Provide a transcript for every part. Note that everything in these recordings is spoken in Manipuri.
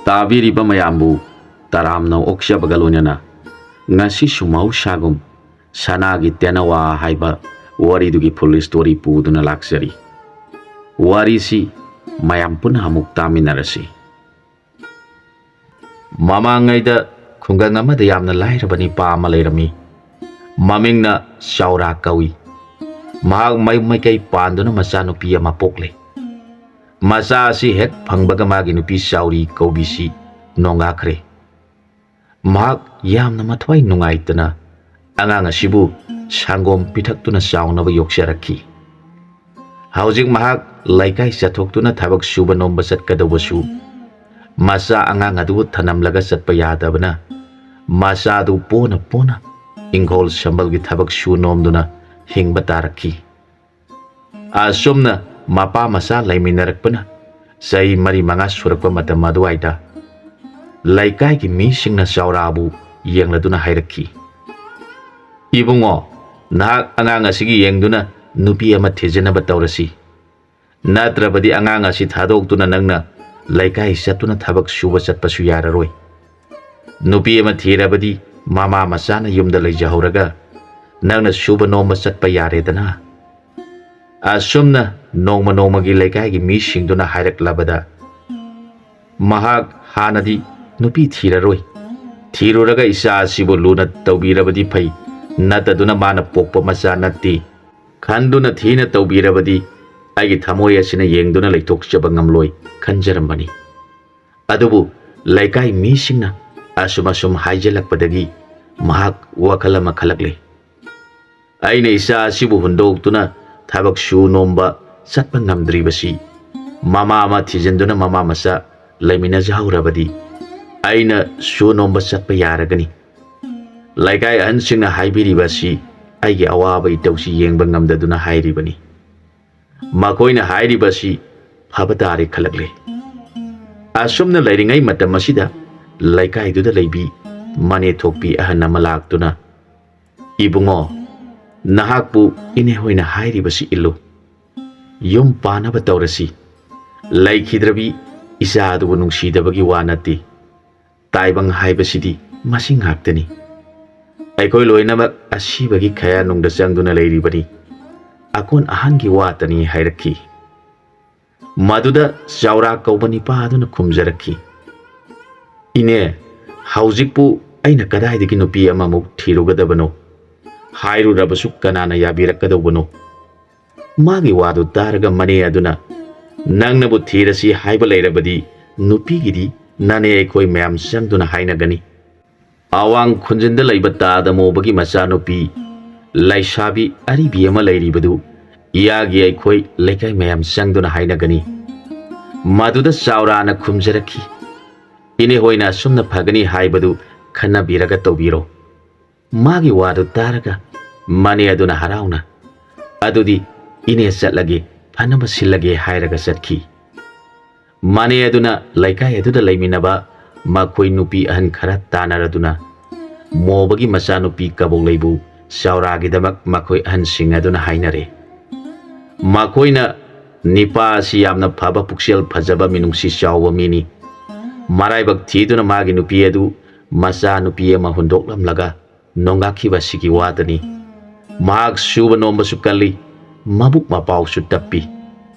ꯇꯥꯕꯤꯔꯤꯕ ꯃꯌꯥꯝꯕꯨ ꯇꯔꯥꯝꯅ ꯑꯣꯛꯆꯕꯒ ꯂꯣꯏꯅꯅ ꯉꯁꯤꯁꯨ ꯃꯍꯧꯁꯥꯒꯨꯝ ꯁꯅꯥꯒꯤ ꯇꯦꯅꯋꯥ ꯍꯥꯏꯕ ꯋꯥꯔꯤꯗꯨꯒꯤ ꯐꯨꯜ ꯁ꯭ꯇꯣꯔꯤ ꯄꯨꯗꯨꯅ ꯂꯥꯛꯆꯔꯤ꯫ ꯋꯥꯔꯤꯁꯤ ꯃꯌꯥꯝ ꯄꯨꯟꯅ ꯑꯃꯨꯛ ꯇꯥꯃꯤꯟꯅꯔꯁꯤ꯫ ꯃꯃꯥꯡꯉꯩꯗ ꯈꯨꯡꯒꯪ ꯑꯃꯗ ꯌꯥꯝꯅ ꯂꯥꯏꯔꯕ ꯅꯨꯄꯥ ꯑꯃ ꯂꯩꯔꯝꯃꯤ꯫ ꯃꯃꯤꯡꯅ ꯆꯥꯎꯔꯥ ꯀꯧꯏ꯫ ꯃꯍꯥꯛ ꯃꯌꯨꯝ ꯃꯀꯩ ꯄꯥꯟꯗꯨꯅ ꯃꯆꯥꯅꯨꯄꯤ ꯑꯃ ꯄꯣꯛꯂꯦ꯫ ꯃꯆꯥ ꯑꯁꯤ ꯍꯦꯛ ꯐꯪꯕꯒ ꯃꯥꯒꯤ ꯅꯨꯄꯤ ꯆꯥꯎꯔꯤ ꯀꯧꯕꯤꯁꯤ ꯅꯣꯡꯉꯥꯟꯈ꯭ꯔꯦ꯫ ꯃꯍꯥꯛ ꯌꯥꯝꯅ ꯃꯊ꯭ꯋꯥꯏ ꯅꯨꯡꯉꯥꯏꯇꯅ ꯑꯉꯥꯡ ꯑꯁꯤꯕꯨ ꯁꯪꯒꯣꯝ ꯄꯤꯊꯛꯇꯨꯅ ꯆꯥꯎꯅꯕ ꯌꯣꯛꯆꯔꯛꯈꯤ꯫ ꯍꯧꯖꯤꯛ ꯃꯍꯥꯛ ꯂꯩꯀꯥꯏ ꯆꯠꯊꯣꯛꯇꯨꯅ ꯊꯕꯛ ꯁꯨꯕ ꯅꯣꯝꯕ ꯆꯠꯀꯗꯧꯕꯁꯨ ꯃꯆꯥ ꯑꯉꯥꯡ ꯑꯗꯨꯕꯨ ꯊꯅꯝꯂꯒ ꯆꯠꯄ ꯌꯥꯗꯕꯅ ꯃꯆꯥꯗꯨ ꯄꯣꯅ ꯄꯣꯅ ꯏꯪꯈꯣꯜ ꯁꯝꯕꯜꯒꯤ ꯊꯕꯛ ꯁꯨ ꯅꯣꯝꯗꯨꯅ ꯍꯤꯡꯕ ꯇꯥꯔꯛꯈꯤ꯫ ꯑꯁꯨꯝꯅ ꯃꯄꯥ ꯃꯆꯥ ꯂꯩꯃꯤꯟꯅꯔꯛꯄꯅ ꯆꯍꯤ 4-5 ꯁꯨꯔꯛꯄ ꯃꯇꯝ ꯑꯗꯨꯋꯥꯏꯗ ꯂꯩꯀꯥꯏꯒꯤ ꯃꯤꯁꯤꯡꯅ ꯆꯥꯎꯔꯥꯕꯨ ꯌꯦꯡꯂꯗꯨꯅ ꯍꯥꯏꯔꯛꯈꯤ, "ꯏꯕꯨꯡꯉꯣ, ꯅꯍꯥꯛ ꯑꯉꯥꯡ ꯑꯁꯤꯒꯤ ꯌꯦꯡꯗꯨꯅ ꯅꯨꯄꯤ ꯑꯃ ꯊꯤꯖꯤꯟꯅꯕ ꯇꯧꯔꯁꯤ꯫ ꯅꯠꯇ꯭ꯔꯕꯗꯤ ꯑꯉꯥꯡ ꯑꯁꯤ ꯊꯥꯗꯣꯛꯇꯨꯅ ꯅꯪꯅ ꯂꯩꯀꯥꯏ ꯆꯠꯇꯨꯅ ꯊꯕꯛ ꯁꯨꯕ ꯆꯠꯄꯁꯨ ꯌꯥꯔꯔꯣꯏ꯫ ꯅꯨꯄꯤ ꯑꯃ ꯊꯤꯔꯕꯗꯤ ꯃꯃꯥ ꯃꯆꯥꯅ ꯌꯨꯝꯗ ꯂꯩꯖꯍꯧꯔꯒ ꯅꯪꯅ ꯁꯨꯕ ꯅꯣꯝꯕ ꯆꯠꯄ ꯌꯥꯔꯦꯗꯅ." ꯑꯁꯨꯝꯅ ꯅꯣꯡꯃ ꯅꯣꯡꯃꯒꯤ ꯂꯩꯀꯥꯏꯒꯤ ꯃꯤꯁꯤꯡꯗꯨꯅ ꯍꯥꯏꯔꯛꯂꯕꯗ ꯃꯍꯥꯛ ꯍꯥꯟꯅꯗꯤ ꯅꯨꯄꯤ ꯊꯤꯔꯔꯣꯏ, ꯊꯤꯔꯨꯔꯒ ꯏꯆꯥ ꯑꯁꯤꯕꯨ ꯂꯨꯅ ꯇꯧꯕꯤꯔꯕꯗꯤ ꯐꯩ, ꯅꯠꯇꯗꯨꯅ ꯃꯥꯅ ꯄꯣꯛꯄ ꯃꯆꯥ ꯅꯠꯇꯦ ꯈꯟꯗꯨꯅ ꯊꯤꯅ ꯇꯧꯕꯤꯔꯕꯗꯤ ꯑꯩꯒꯤ ꯊꯃꯣꯏ ꯑꯁꯤꯅ ꯌꯦꯡꯗꯨꯅ ꯂꯩꯊꯣꯛꯆꯕ ꯉꯝꯂꯣꯏ ꯈꯟꯖꯔꯝꯕꯅꯤ꯫ ꯑꯗꯨꯕꯨ ꯂꯩꯀꯥꯏ ꯃꯤꯁꯤꯡꯅ ꯑꯁꯨꯝ ꯍꯥꯏꯖꯤꯜꯂꯛꯄꯗꯒꯤ ꯃꯍꯥꯛ ꯋꯥꯈꯜ ꯑꯃ ꯈꯜꯂꯛꯂꯦ꯫ ꯑꯩꯅ ꯏꯆꯥ ꯑꯁꯤꯕꯨ ꯍꯨꯟꯗꯣꯛꯇꯨꯅ ꯊꯕꯛ ꯁꯨ ꯅꯣꯝꯕ ꯆꯠꯄ ꯉꯝꯗ꯭ꯔꯤꯕꯁꯤ ꯃꯃꯥ ꯑꯃ ꯊꯤꯖꯤꯟꯗꯨꯅ ꯃꯃꯥ ꯃꯆꯥ ꯂꯩꯃꯤꯟꯅꯖꯍꯧꯔꯕꯗꯤ ꯑꯩꯅ ꯁꯨ ꯅꯣꯝꯕ ꯆꯠꯄ ꯌꯥꯔꯒꯅꯤ꯫ ꯂꯩꯀꯥꯏ ꯑꯍꯟꯁꯤꯡꯅ ꯍꯥꯏꯕꯤꯔꯤꯕ ꯑꯁꯤ ꯑꯩꯒꯤ ꯑꯋꯥꯕ ꯏꯇꯧꯁꯤ ꯌꯦꯡꯕ ꯉꯝꯗꯗꯨꯅ ꯍꯥꯏꯔꯤꯕꯅꯤ꯫ ꯃꯈꯣꯏꯅ ꯍꯥꯏꯔꯤꯕ ꯑꯁꯤ ꯐꯕ ꯇꯥꯔꯦ ꯈꯜꯂꯛꯂꯦ꯫ ꯑꯁꯨꯝꯅ ꯂꯩꯔꯤꯉꯩ ꯃꯇꯝ ꯑꯁꯤꯗ ꯂꯩꯀꯥꯏꯗꯨꯗ ꯂꯩꯕꯤ ꯃꯅꯦ ꯊꯣꯛꯄꯤ ꯑꯍꯟ ꯑꯃ ꯂꯥꯛꯇꯨꯅ, "ꯏꯕꯨꯡꯉꯣ, ꯅꯍꯥꯛꯄꯨ ꯏꯅꯦ ꯍꯣꯏꯅ ꯍꯥꯏꯔꯤꯕꯁꯤ ꯏꯜꯂꯨ꯫ ꯌꯨꯝ ꯄꯥꯟꯅꯕ ꯇꯧꯔꯁꯤ꯫ ꯂꯩꯈꯤꯗ꯭ꯔꯕꯤ ꯏꯆꯥ ꯑꯗꯨꯕꯨ ꯅꯨꯡꯁꯤꯗꯕꯒꯤ ꯋꯥ ꯅꯠꯇꯦ꯫ ꯇꯥꯏꯕꯪ ꯍꯥꯏꯕꯁꯤꯗꯤ ꯃꯁꯤ ꯉꯥꯛꯇꯅꯤ꯫ ꯑꯩꯈꯣꯏ ꯂꯣꯏꯅꯃꯛ ꯑꯁꯤꯕꯒꯤ ꯈꯌꯥꯅꯨꯡꯗ ꯆꯪꯗꯨꯅ ꯂꯩꯔꯤꯕꯅꯤ꯫ ꯑꯀꯣꯟ ꯑꯍꯟꯒꯤ ꯋꯥꯇꯅꯤ" ꯍꯥꯏꯔꯛꯈꯤ꯫ ꯃꯗꯨꯗ ꯆꯥꯎꯔꯥ ꯀꯧꯕ ꯅꯤꯄꯥ ꯑꯗꯨꯅ ꯈꯨꯝꯖꯔꯛꯈꯤ, "ꯏꯅꯦ, ꯍꯧꯖꯤꯛꯄꯨ ꯑꯩꯅ ꯀꯗꯥꯏꯗꯒꯤ ꯅꯨꯄꯤ ꯑꯃꯃꯨꯛ ꯊꯤꯔꯨꯒꯗꯕꯅꯣ? ꯍꯥꯏꯔꯨꯔꯕꯁꯨ ꯀꯅꯥꯅ ꯌꯥꯕꯤꯔꯛꯀꯗꯧꯕꯅꯣ?" ꯃꯥꯒꯤ ꯋꯥꯗꯨ ꯇꯥꯔꯒ ꯃꯅꯦ ꯑꯗꯨꯅ, "ꯅꯪꯅꯕꯨ ꯊꯤꯔꯁꯤ ꯍꯥꯏꯕ ꯂꯩꯔꯕꯗꯤ ꯅꯨꯄꯤꯒꯤꯗꯤ ꯅꯅꯦ ꯑꯩꯈꯣꯏ ꯃꯌꯥꯝ ꯆꯪꯗꯨꯅ ꯍꯥꯏꯅꯒꯅꯤ꯫ ꯑꯋꯥꯡ ꯈꯨꯟꯖꯤꯟꯗ ꯂꯩꯕ ꯇꯥꯗꯃꯣꯕꯒꯤ ꯃꯆꯥꯅꯨꯄꯤ ꯂꯩꯁꯥꯕꯤ ꯑꯔꯤꯕꯤ ꯑꯃ ꯂꯩꯔꯤꯕꯗꯨ ꯏꯌꯥꯒꯤ ꯑꯩꯈꯣꯏ ꯂꯩꯀꯥꯏ ꯃꯌꯥꯝ ꯆꯪꯗꯨꯅ ꯍꯥꯏꯅꯒꯅꯤ." ꯃꯗꯨꯗ ꯆꯥꯎꯔꯥꯅ ꯈꯨꯝꯖꯔꯛꯈꯤ, "ꯏꯅꯦ ꯍꯣꯏꯅ ꯑꯁꯨꯝꯅ ꯐꯒꯅꯤ ꯍꯥꯏꯕꯗꯨ ꯈꯟꯅꯕꯤꯔꯒ ꯇꯧꯕꯤꯔꯣ." ꯃꯥꯒꯤ ꯋꯥꯗꯨ ꯇꯥꯔꯒ ꯃꯅꯦ ꯑꯗꯨꯅ ꯍꯔꯥꯎꯅ, "ꯑꯗꯨꯗꯤ ꯏꯅꯦ ꯆꯠꯂꯒꯦ, ꯐꯅꯕ ꯁꯤꯜꯂꯒꯦ" ꯍꯥꯏꯔꯒ ꯆꯠꯈꯤ꯫ ꯃꯅꯦ ꯑꯗꯨꯅ ꯂꯩꯀꯥꯏ ꯑꯗꯨꯗ ꯂꯩꯃꯤꯟꯅꯕ ꯃꯈꯣꯏ ꯅꯨꯄꯤ ꯑꯍꯟ ꯈꯔ ꯇꯥꯟꯅꯔꯗꯨꯅ ꯃꯣꯕꯒꯤ ꯃꯆꯥꯅꯨꯄꯤ ꯀꯕꯣꯛꯂꯩꯕꯨ ꯆꯥꯎꯔꯥꯒꯤꯗꯃꯛ ꯃꯈꯣꯏ ꯑꯍꯟꯁꯤꯡ ꯑꯗꯨꯅ ꯍꯥꯏꯅꯔꯦ꯫ ꯃꯈꯣꯏꯅ ꯅꯤꯄꯥ ꯑꯁꯤ ꯌꯥꯝꯅ ꯐꯕ ꯄꯨꯛꯆꯦꯜ ꯐꯖꯕ ꯃꯤꯅꯨꯡꯁꯤ ꯆꯥꯎꯕ ꯃꯤꯅꯤ꯫ ꯃꯔꯥꯏꯕꯛ ꯊꯤꯗꯨꯅ ꯃꯥꯒꯤ ꯅꯨꯄꯤ ꯑꯗꯨ ꯃꯆꯥꯅꯨꯄꯤ ꯑꯃ ꯍꯨꯟꯗꯣꯛꯂꯝꯂꯒ ꯅꯣꯡꯉꯥꯟꯈꯤꯕ ꯑꯁꯤꯒꯤ ꯋꯥꯗꯅꯤ꯫ ꯃꯍꯥꯛ ꯁꯨꯕ ꯅꯣꯝꯕꯁꯨ ꯀꯜꯂꯤ, ꯃꯕꯨꯛ ꯃꯄꯥꯎꯁꯨ ꯇꯞꯄꯤ꯫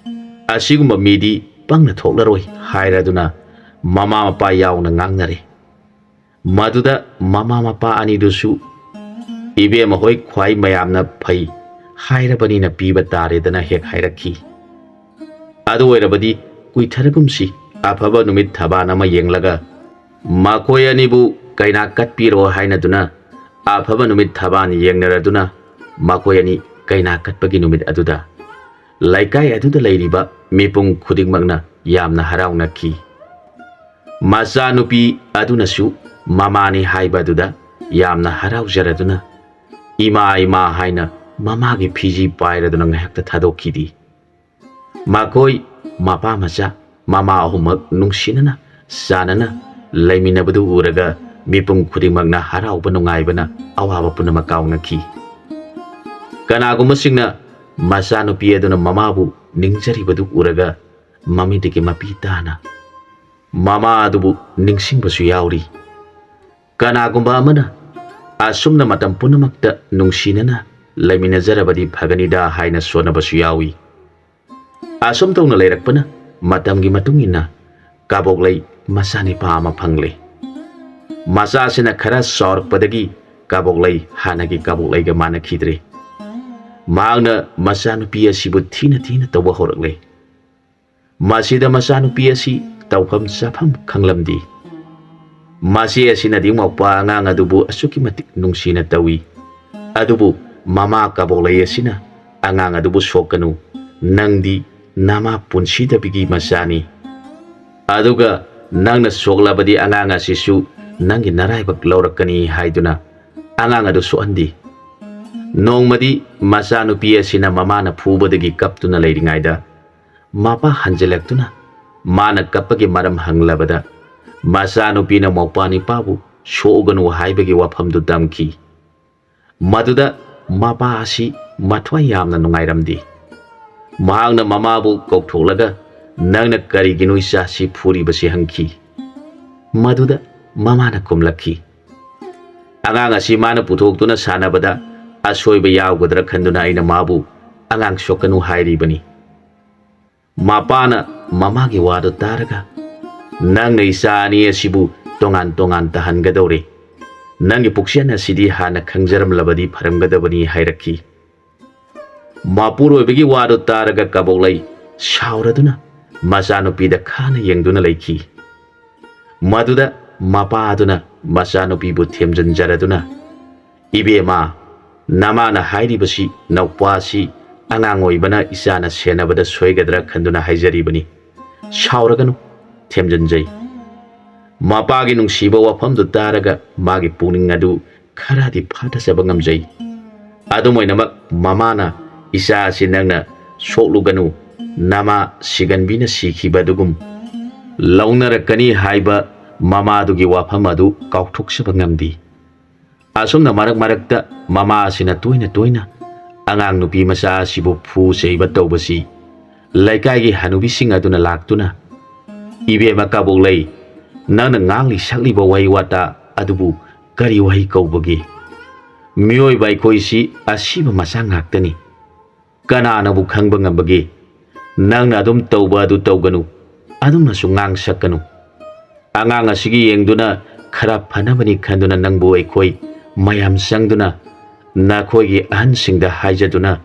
ꯑꯁꯤꯒꯨꯝꯕ ꯃꯤꯗꯤ ꯄꯪꯅ ꯊꯣꯛꯂꯔꯣꯏ ꯍꯥꯏꯔꯗꯨꯅ ꯃꯃꯥ ꯃꯄꯥ ꯌꯥꯎꯅ ꯉꯥꯡꯅꯔꯦ꯫ ꯃꯗꯨꯗ ꯃꯃꯥ ꯃꯄꯥ ꯑꯅꯤꯗꯨꯁꯨ "ꯏꯕꯦꯝꯃ ꯍꯣꯏ ꯈ꯭ꯋꯥꯏ ꯃꯌꯥꯝꯅ ꯐꯩ ꯍꯥꯏꯔꯕꯅꯤꯅ ꯄꯤꯕ ꯇꯥꯔꯦꯗꯅ" ꯍꯦꯛ ꯍꯥꯏꯔꯛꯈꯤ꯫ "ꯑꯗꯨ ꯑꯣꯏꯔꯕꯗꯤ ꯀꯨꯏꯊꯔꯒꯨꯝꯁꯤ, ꯑꯐꯕ ꯅꯨꯃꯤꯠ ꯊꯕꯥꯟ ꯑꯃ ꯌꯦꯡꯂꯒ ꯃꯈꯣꯏ ꯑꯅꯤꯕꯨ ꯀꯩꯅꯥ ꯀꯠꯄꯤꯔꯣ" ꯍꯥꯏꯅꯗꯨꯅ ꯑꯐꯕ ꯅꯨꯃꯤꯠ ꯊꯕꯥꯟ ꯌꯦꯡꯅꯔꯗꯨꯅ ꯃꯈꯣꯏ ꯑꯅꯤ ꯀꯩꯅꯥ ꯀꯠꯄꯒꯤ ꯅꯨꯃꯤꯠ ꯑꯗꯨꯗ ꯂꯩꯀꯥꯏ ꯑꯗꯨꯗ ꯂꯩꯔꯤꯕ ꯃꯤꯄꯨꯝ ꯈꯨꯗꯤꯡꯃꯛꯅ ꯌꯥꯝꯅ ꯍꯔꯥꯎꯅꯈꯤ꯫ ꯃꯆꯥꯅꯨꯄꯤ ꯑꯗꯨꯅꯁꯨ ꯃꯃꯥꯅꯤ ꯍꯥꯏꯕ ꯑꯗꯨꯗ ꯌꯥꯝꯅ ꯍꯔꯥꯎꯖꯔꯗꯨꯅ "ꯏꯃꯥ ꯏꯃꯥ" ꯍꯥꯏꯅ ꯃꯃꯥꯒꯤ ꯐꯤꯖꯤ ꯄꯥꯏꯔꯗꯨꯅ ꯉꯥꯏꯍꯥꯛꯇ ꯊꯥꯗꯣꯛꯈꯤꯗꯤ꯫ ꯃꯈꯣꯏ ꯃꯄꯥ ꯃꯆꯥ ꯃꯃꯥ ꯑꯍꯨꯝꯃꯛ ꯅꯨꯡꯁꯤꯅꯅ ꯆꯥꯟꯅꯅ ꯂꯩꯃꯤꯟꯅꯕꯗꯨ ꯎꯔꯒ ꯃꯤꯄꯨꯝ ꯈꯨꯗꯤꯡꯃꯛꯅ ꯍꯔꯥꯎꯕ ꯅꯨꯡꯉꯥꯏꯕꯅ ꯑꯋꯥꯕ ꯄꯨꯝꯅꯃꯛ ꯀꯥꯎꯅꯈꯤ꯫ ꯀꯅꯥꯒꯨꯝꯕꯁꯤꯡꯅ ꯃꯆꯥꯅꯨꯄꯤ ꯑꯗꯨꯅ ꯃꯃꯥꯕꯨ ꯅꯤꯡꯖꯔꯤꯕꯗꯨ ꯎꯔꯒ ꯃꯃꯤꯠꯇꯒꯤ ꯃꯄꯤ ꯇꯥꯅ ꯃꯃꯥ ꯑꯗꯨꯕꯨ ꯅꯤꯡꯁꯤꯡꯕꯁꯨ ꯌꯥꯎꯔꯤ꯫ ꯀꯅꯥꯒꯨꯝꯕ ꯑꯃꯅ ꯑꯁꯨꯝꯅ ꯃꯇꯝ ꯄꯨꯝꯅꯃꯛꯇ ꯅꯨꯡꯁꯤꯅꯅ ꯂꯩꯃꯤꯟꯅꯖꯔꯕꯗꯤ ꯐꯒꯅꯤꯗ ꯍꯥꯏꯅ ꯁꯣꯟꯅꯕꯁꯨ ꯌꯥꯎꯏ꯫ ꯑꯁꯨꯝ ꯇꯧꯅ ꯂꯩꯔꯛꯄꯅ ꯃꯇꯝꯒꯤ ꯃꯇꯨꯡ ꯏꯟꯅ ꯀꯕꯣꯛꯂꯩ ꯃꯆꯥꯅꯤꯄꯥ ꯑꯃ ꯐꯪꯂꯦ꯫ ꯃꯆꯥꯁꯤꯅ ꯈꯔ ꯆꯥꯎꯔꯛꯄꯗꯒꯤ ꯀꯕꯣꯛꯂꯩ ꯍꯥꯟꯅꯒꯤ ꯀꯕꯣꯛꯂꯩꯒ ꯃꯥꯟꯅꯈꯤꯗ꯭ꯔꯦ꯫ ꯃꯍꯥꯛꯅ ꯃꯆꯥꯅꯨꯄꯤ ꯑꯁꯤꯕꯨ ꯊꯤꯅ ꯊꯤꯅ ꯇꯧꯕ ꯍꯧꯔꯛꯂꯦ꯫ ꯃꯁꯤꯗ ꯃꯆꯥꯅꯨꯄꯤ ꯑꯁꯤ ꯇꯧꯐꯝ ꯆꯥꯐꯝ ꯈꯪꯂꯝꯗꯦ꯫ ꯃꯆꯦ ꯑꯁꯤꯅꯗꯤ ꯃꯧꯄꯥ ꯑꯉꯥꯡ ꯑꯗꯨꯕꯨ ꯑꯁꯨꯛꯀꯤ ꯃꯇꯤꯛ ꯅꯨꯡꯁꯤꯅ ꯇꯧꯏ꯫ ꯑꯗꯨꯕꯨ ꯃꯃꯥ ꯀꯕꯣꯛꯂꯩ ꯑꯁꯤꯅ ꯑꯉꯥꯡ ꯑꯗꯨꯕꯨ ꯁꯣꯛꯀꯅꯨ, ꯅꯪꯗꯤ ꯅꯃꯥ ꯄꯨꯟꯁꯤꯗꯕꯤꯒꯤ ꯃꯆꯥꯅꯤ, ꯑꯗꯨꯒ ꯅꯪꯅ ꯁꯣꯛꯂꯕꯗꯤ ꯑꯉꯥꯡ ꯑꯁꯤꯁꯨ ꯅꯪꯒꯤ ꯅꯔꯥꯏꯕꯛ ꯂꯧꯔꯛꯀꯅꯤ ꯍꯥꯏꯗꯨꯅ ꯑꯉꯥꯡ ꯑꯗꯨ ꯁꯣꯛꯍꯟꯗꯦ꯫ ꯅꯣꯡꯃꯗꯤ ꯃꯆꯥꯅꯨꯄꯤ ꯑꯁꯤꯅ ꯃꯃꯥꯅ ꯐꯨꯕꯗꯒꯤ ꯀꯞꯇꯨꯅ ꯂꯩꯔꯤꯉꯩꯗ ꯃꯄꯥ ꯍꯟꯖꯤꯜꯂꯛꯇꯨꯅ ꯃꯥꯅ ꯀꯞꯄꯒꯤ ꯃꯔꯝ ꯍꯪꯂꯕꯗ ꯃꯆꯥꯅꯨꯄꯤꯅ ꯃꯧꯄ꯭ꯋꯥꯅꯤꯄꯥꯕꯨ ꯁꯣꯛꯎꯒꯅꯨ ꯍꯥꯏꯕꯒꯤ ꯋꯥꯐꯝꯗꯨ ꯇꯝꯈꯤ꯫ ꯃꯗꯨꯗ ꯃꯄꯥ ꯑꯁꯤ ꯃꯊ꯭ꯋꯥꯏ ꯌꯥꯝꯅ ꯅꯨꯡꯉꯥꯏꯔꯝꯗꯦ꯫ ꯃꯍꯥꯛꯅ ꯃꯃꯥꯕꯨ ꯀꯧꯊꯣꯛꯂꯒ ꯅꯪꯅ ꯀꯔꯤꯒꯤꯅꯣ ꯏꯆꯥꯁꯤ ꯐꯨꯔꯤꯕꯁꯤ ꯍꯪꯈꯤ꯫ ꯃꯗꯨꯗ ꯃꯃꯥꯅ ꯈꯨꯝꯂꯛꯈꯤ, ꯑꯉꯥꯡ ꯑꯁꯤ ꯃꯥꯅ ꯄꯨꯊꯣꯛꯇꯨꯅ ꯁꯥꯟꯅꯕꯗ ꯑꯁꯣꯏꯕ ꯌꯥꯎꯒꯗ꯭ꯔꯥ ꯈꯟꯗꯨꯅ ꯑꯩꯅ ꯃꯥꯕꯨ ꯑꯉꯥꯡ ꯁꯣꯛꯀꯅꯨ ꯍꯥꯏꯔꯤꯕꯅꯤ꯫ ꯃꯄꯥꯅ ꯃꯃꯥꯒꯤ ꯋꯥꯗꯨ ꯇꯥꯔꯒ ꯅꯪꯅ ꯏꯆꯥ ꯑꯅꯤ ꯑꯁꯤꯕꯨ ꯇꯣꯉꯥꯟ ꯇꯣꯉꯥꯟ ꯇꯥꯍꯟꯒꯗꯧꯔꯦ, ꯅꯪꯒꯤ ꯄꯨꯛꯆꯦꯜ ꯑꯁꯤꯗꯤ ꯍꯥꯟꯅ ꯈꯪꯖꯔꯝꯂꯕꯗꯤ ꯐꯔꯝꯒꯗꯕꯅꯤ ꯍꯥꯏꯔꯛꯈꯤ꯫ ꯃꯄꯨꯔꯣꯏꯕꯒꯤ ꯋꯥꯗꯨ ꯇꯥꯔꯒ ꯀꯕꯣꯛꯂꯩ ꯁꯥꯎꯔꯗꯨꯅ ꯃꯆꯥꯅꯨꯄꯤꯗ ꯈꯥꯅ ꯌꯦꯡꯗꯨꯅ ꯂꯩꯈꯤ꯫ ꯃꯗꯨꯗ ꯃꯄꯥ ꯑꯗꯨꯅ ꯃꯆꯥꯅꯨꯄꯤꯕꯨ ꯊꯦꯝꯖꯤꯟꯖꯔꯗꯨꯅ ꯏꯕꯦꯝꯃ, ꯅꯃꯥꯅ ꯍꯥꯏꯔꯤꯕꯁꯤ ꯅꯧꯄ꯭ꯋꯥꯁꯤ ꯑꯉꯥꯡ ꯑꯣꯏꯕꯅ ꯏꯆꯥꯅ ꯁꯦꯟꯅꯕꯗ ꯁꯣꯏꯒꯗ꯭ꯔꯥ ꯈꯟꯗꯨꯅ ꯍꯥꯏꯖꯔꯤꯕꯅꯤ, ꯁꯥꯎꯔꯒꯅꯨ, ꯊꯦꯝꯖꯤꯟꯖꯩ꯫ ꯃꯄꯥꯒꯤ ꯅꯨꯡꯁꯤꯕ ꯋꯥꯐꯝꯗꯨ ꯇꯥꯔꯒ ꯃꯥꯒꯤ ꯄꯨꯛꯅꯤꯡ ꯑꯗꯨ ꯈꯔꯗꯤ ꯐꯥꯊꯖꯕ ꯉꯝꯖꯩ꯫ ꯑꯗꯨꯝ ꯑꯣꯏꯅꯃꯛ ꯃꯃꯥꯅ ꯏꯆꯥ ꯑꯁꯤ ꯅꯪꯅ ꯁꯣꯛꯂꯨꯒꯅꯨ, ꯅꯃꯥ ꯁꯤꯒꯟꯕꯤꯅ ꯁꯤꯈꯤꯕ ꯑꯗꯨꯒꯨꯝ ꯂꯧꯅꯔꯛꯀꯅꯤ ꯍꯥꯏꯕ ꯃꯃꯥꯗꯨꯒꯤ ꯋꯥꯐꯝ ꯑꯗꯨ ꯀꯥꯎꯊꯣꯛꯆꯕ ꯉꯝꯗꯦ꯫ ꯑꯁꯨꯝꯅ ꯃꯔꯛ ꯃꯔꯛꯇ ꯃꯃꯥ ꯑꯁꯤꯅ ꯇꯣꯏꯅ ꯇꯣꯏꯅ ꯑꯉꯥꯡ ꯅꯨꯄꯤ ꯃꯆꯥ ꯑꯁꯤꯕꯨ ꯐꯨ ꯆꯩꯕ ꯇꯧꯕꯁꯤ ꯂꯩꯀꯥꯏꯒꯤ ꯍꯅꯨꯕꯤꯁꯤꯡ ꯑꯗꯨꯅ ꯂꯥꯛꯇꯨꯅ ꯏꯕꯦꯝꯃ ꯀꯕꯣꯛꯂꯩ, ꯅꯪꯅ ꯉꯥꯡꯂꯤ ꯁꯛꯂꯤꯕ ꯋꯥꯍꯩ ꯋꯥꯇꯥ ꯑꯗꯨꯕꯨ ꯀꯔꯤ ꯋꯥꯍꯩ ꯀꯧꯕꯒꯦ? ꯃꯤꯑꯣꯏꯕ ꯑꯩꯈꯣꯏꯁꯤ ꯑꯁꯤꯕ ꯃꯆꯥ ꯉꯥꯛꯇꯅꯤ, ꯀꯅꯥꯅꯕꯨ ꯈꯪꯕ ꯉꯝꯕꯒꯦ? ꯅꯪꯅ ꯑꯗꯨꯝ ꯇꯧꯕ ꯑꯗꯨ ꯇꯧꯒꯅꯨ, ꯑꯗꯨꯝꯅꯁꯨ ꯉꯥꯡ ꯁꯛꯀꯅꯨ꯫ ꯑꯉꯥꯡ ꯑꯁꯤꯒꯤ ꯌꯦꯡꯗꯨꯅ ꯈꯔ ꯐꯅꯕꯅꯤ ꯈꯟꯗꯨꯅ ꯅꯪꯕꯨ ꯑꯩꯈꯣꯏ ꯃꯌꯥꯝ ꯆꯪꯗꯨꯅ ꯅꯈꯣꯏꯒꯤ ꯑꯍꯟꯁꯤꯡꯗ ꯍꯥꯏꯖꯗꯨꯅ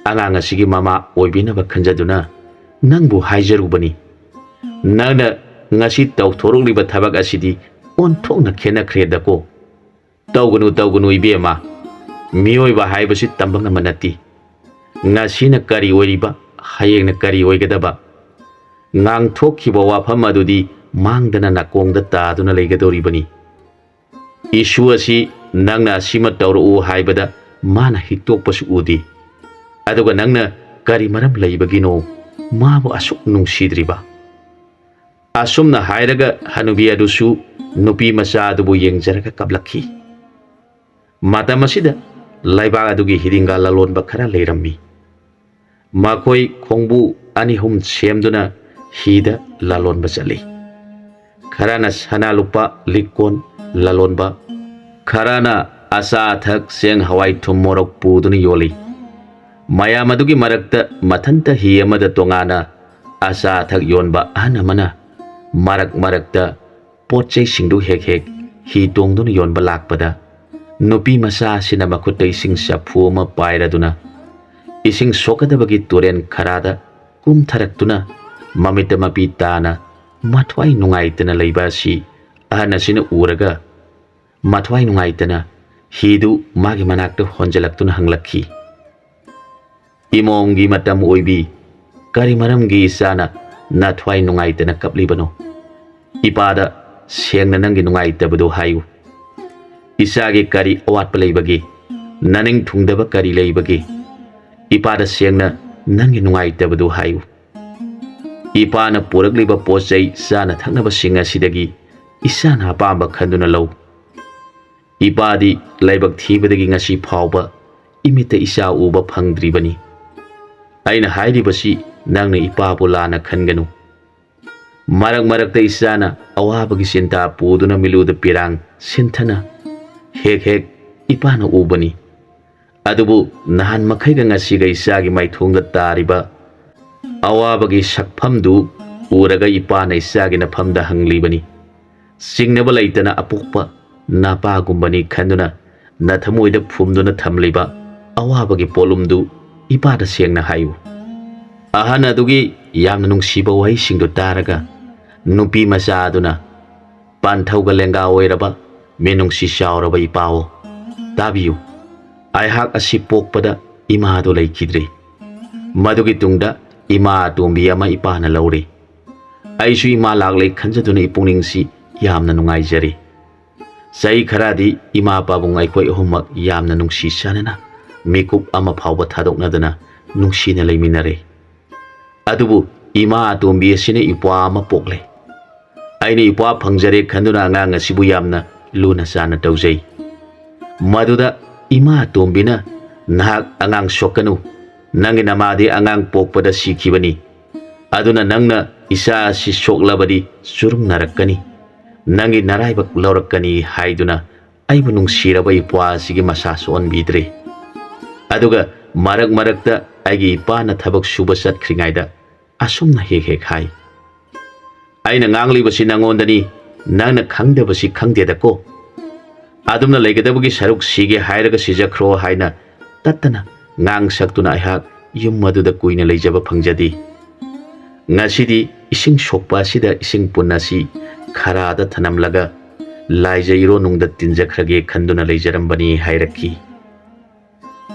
ꯑꯉꯥꯡ ꯑꯁꯤꯒꯤ ꯃꯃꯥ ꯑꯣꯏꯕꯤꯅꯕ ꯈꯟꯖꯗꯨꯅ ꯅꯪꯕꯨ ꯍꯥꯏꯖꯔꯨꯕꯅꯤ꯫ ꯅꯪꯅ ꯉꯁꯤ ꯇꯧꯊꯣꯔꯛꯂꯤꯕ ꯊꯕꯛ ꯑꯁꯤꯗꯤ ꯑꯣꯟꯊꯣꯛꯅ ꯈꯦꯠꯅꯈ꯭ꯔꯦꯗꯀꯣ꯫ ꯇꯧꯒꯅꯨ ꯇꯧꯒꯅꯨ ꯏꯕꯦꯝꯃ, ꯃꯤꯑꯣꯏꯕ ꯍꯥꯏꯕꯁꯤ ꯇꯝꯕ ꯉꯝꯕ ꯅꯠꯇꯦ꯫ ꯉꯁꯤꯅ ꯀꯔꯤ ꯑꯣꯏꯔꯤꯕ, ꯍꯌꯦꯡꯅ ꯀꯔꯤ ꯑꯣꯏꯒꯗꯕ? ꯉꯥꯡꯊꯣꯛꯈꯤꯕ ꯋꯥꯐꯝ ꯑꯗꯨꯗꯤ ꯃꯥꯡꯗꯅ ꯅꯥꯀꯣꯡꯗ ꯇꯥꯗꯨꯅ ꯂꯩꯒꯗꯧꯔꯤꯕꯅꯤ꯫ ꯏꯁꯨ ꯑꯁꯤ ꯅꯪꯅ ꯑꯁꯤꯃ ꯇꯧꯔꯛꯎ ꯍꯥꯏꯕꯗ ꯃꯥꯅ ꯍꯤꯛꯇꯣꯛꯄꯁꯨ ꯎꯗꯦ, ꯑꯗꯨꯒ ꯅꯪꯅ ꯀꯔꯤ ꯃꯔꯝ ꯂꯩꯕꯒꯤꯅꯣ ꯃꯥꯕꯨ ꯑꯁꯨꯛ ꯅꯨꯡꯁꯤꯗ꯭ꯔꯤꯕ? ꯑꯁꯨꯝꯅ ꯍꯥꯏꯔꯒ ꯍꯅꯨꯕꯤ ꯑꯗꯨꯁꯨ ꯅꯨꯄꯤ ꯃꯆꯥ ꯑꯗꯨꯕꯨ ꯌꯦꯡꯖꯔꯒ ꯀꯞꯂꯛꯈꯤ꯫ ꯃꯇꯝ ꯑꯁꯤꯗ ꯂꯩꯕꯥꯛ ꯑꯗꯨꯒꯤ ꯍꯤꯗꯤꯡꯒꯥ ꯂꯂꯣꯟꯕ ꯈꯔ ꯂꯩꯔꯝꯃꯤ꯫ ꯃꯈꯣꯏ ꯈꯣꯡꯕꯨ ꯑꯅꯤ-ꯑꯍꯨꯝ ꯁꯦꯝꯗꯨꯅ ꯍꯤꯗ ꯂꯂꯣꯟꯕ ꯆꯠꯂꯤ꯫ ꯈꯔꯅ ꯁꯅꯥ ꯂꯨꯄꯥ ꯂꯤꯛꯀꯣꯟ ꯂꯂꯣꯟꯕ, ꯈꯔꯅ ꯑꯆꯥ ꯑꯊꯛ ꯆꯦꯡ ꯍꯋꯥꯏ ꯊꯨꯝ ꯃꯣꯔꯣꯛ ꯄꯨꯗꯨꯅ ꯌꯣꯜꯂꯤ꯫ ꯃꯌꯥꯝ ꯑꯗꯨꯒꯤ ꯃꯔꯛꯇ ꯃꯊꯟꯇ ꯍꯤ ꯑꯃꯗ ꯇꯣꯉꯥꯟꯅ ꯑꯆꯥ ꯑꯊꯛ ꯌꯣꯟꯕ ꯑꯍꯟ ꯑꯃꯅ ꯃꯔꯛ ꯃꯔꯛꯇ ꯄꯣꯠ ꯆꯩꯁꯤꯡꯗꯨ ꯍꯦꯛ ꯍꯦꯛ ꯍꯤ ꯇꯣꯡꯗꯨꯅ ꯌꯣꯟꯕ ꯂꯥꯛꯄꯗ ꯅꯨꯄꯤ ꯃꯆꯥ ꯑꯁꯤꯅ ꯃꯈꯨꯠꯇ ꯏꯁꯤꯡ ꯆꯐꯨ ꯑꯃ ꯄꯥꯏꯔꯗꯨꯅ ꯏꯁꯤꯡ ꯁꯣꯛꯀꯗꯕꯒꯤ ꯇꯨꯔꯦꯟ ꯈꯔꯥꯗ ꯀꯨꯝꯊꯔꯛꯇꯨꯅ ꯃꯃꯤꯠꯇ ꯃꯄꯤ ꯇꯥꯅ ꯃꯊ꯭ꯋꯥꯏ ꯅꯨꯡꯉꯥꯏꯇꯅ ꯂꯩꯕ ꯑꯁꯤ ꯑꯍꯟ ꯑꯁꯤꯅ ꯎꯔꯒ ꯃꯊ꯭ꯋꯥꯏ ꯅꯨꯡꯉꯥꯏꯇꯅ ꯍꯤꯗꯨ ꯃꯥꯒꯤ ꯃꯅꯥꯛꯇ ꯍꯣꯟꯖꯜꯂꯛꯇꯨꯅ ꯍꯪꯂꯛꯈꯤ, ꯏꯃꯣꯝꯒꯤ ꯃꯇꯝ ꯑꯣꯏꯕꯤ, ꯀꯔꯤ ꯃꯔꯝꯒꯤ ꯏꯆꯥꯅ ꯅꯊ꯭ꯋꯥꯏ ꯅꯨꯡꯉꯥꯏꯇꯅ ꯀꯞꯂꯤꯕꯅꯣ? ꯏꯄꯥꯗ ꯁꯦꯡꯅ ꯅꯪꯒꯤ ꯅꯨꯡꯉꯥꯏꯇꯕꯗꯨ ꯍꯥꯏꯌꯨ꯫ ꯏꯆꯥꯒꯤ ꯀꯔꯤ ꯑꯋꯥꯠꯄ ꯂꯩꯕꯒꯦ? ꯅꯅꯤꯡ ꯊꯨꯡꯗꯕ ꯀꯔꯤ ꯂꯩꯕꯒꯦ? ꯏꯄꯥꯗ ꯁꯦꯡꯅ ꯅꯪꯒꯤ ꯅꯨꯡꯉꯥꯏꯇꯕꯗꯨ ꯍꯥꯏꯌꯨ꯫ ꯏꯄꯥꯅ ꯄꯨꯔꯛꯂꯤꯕ ꯄꯣꯠ ꯆꯩ ꯆꯥꯅ ꯊꯛꯅꯕꯁꯤꯡ ꯑꯁꯤꯗꯒꯤ ꯏꯆꯥꯅ ꯑꯄꯥꯝꯕ ꯈꯟꯗꯨꯅ ꯂꯧ꯫ ꯏꯄꯥꯗꯤ ꯂꯥꯏꯕꯛ ꯊꯤꯕꯗꯒꯤ ꯉꯁꯤ ꯐꯥꯎꯕ ꯏꯃꯤꯠꯇ ꯏꯆꯥ ꯎꯕ ꯐꯪꯗ꯭ꯔꯤꯕꯅꯤ꯫ ꯑꯩꯅ ꯍꯥꯏꯔꯤꯕꯁꯤ ꯅꯪꯅ ꯏꯄꯥꯕꯨ ꯂꯥꯟꯅ ꯈꯟꯒꯅꯨ꯫ Marak marakta isana awabagi sinta puduna miluda pirang sinthana hek hek ipana ubani. Adubu nahan makhaiga ngasiga isagi maithungda tariba awabagi sakphamdu uraga ipana isagi nafamda hanglibani. Singnaba laitana apukpa napa gumbani khanduna nathamoida phumduna thamliba awabagi polumdu ipada sengna hayu. Ahana adugi yamna nungsiba wahisingdu taraga nupi macha aduna panthauga lenga oiraba menungsi chauraba ipao tabiyu aihak asi pokpada ima adu leikidre madugi tungda ima atombi ama ipana laure aisu ima laglei khanjaduna ipungningsi yamna nungaijari sai kharadi ima pabung aikoi homak yamna nungsi sanana mikup ama phauba thadoknaduna nungsina leiminare adubu ima atombi asina ipwa ama pokle aini ipwa phangjare khanduna angang asibu yamna luna sana taujai maduda ima atombina nahak angang sokanu nangi namadi angang pokpada sikhibani aduna nangna isa si soklabadi surung narakani nangi naraibak laurakani haiduna aibu nungsiraba ipwa sigi masa son bidre aduga marak marakta aigi ipana thabak suba satkringaida asumna hek hek hai aina nganglibasi nangondani nangna khangdabasi khangdedako adumna leigadabugi saruk sige hairaga sijakhro haina tattana ngang saktuna aihak yum maduda kuina leijaba phangjadi ngasidi ising sokpa sida ising punnasi kharada thanamlaga laijairo nungda tinjakhrage khanduna leijarambani hairakhi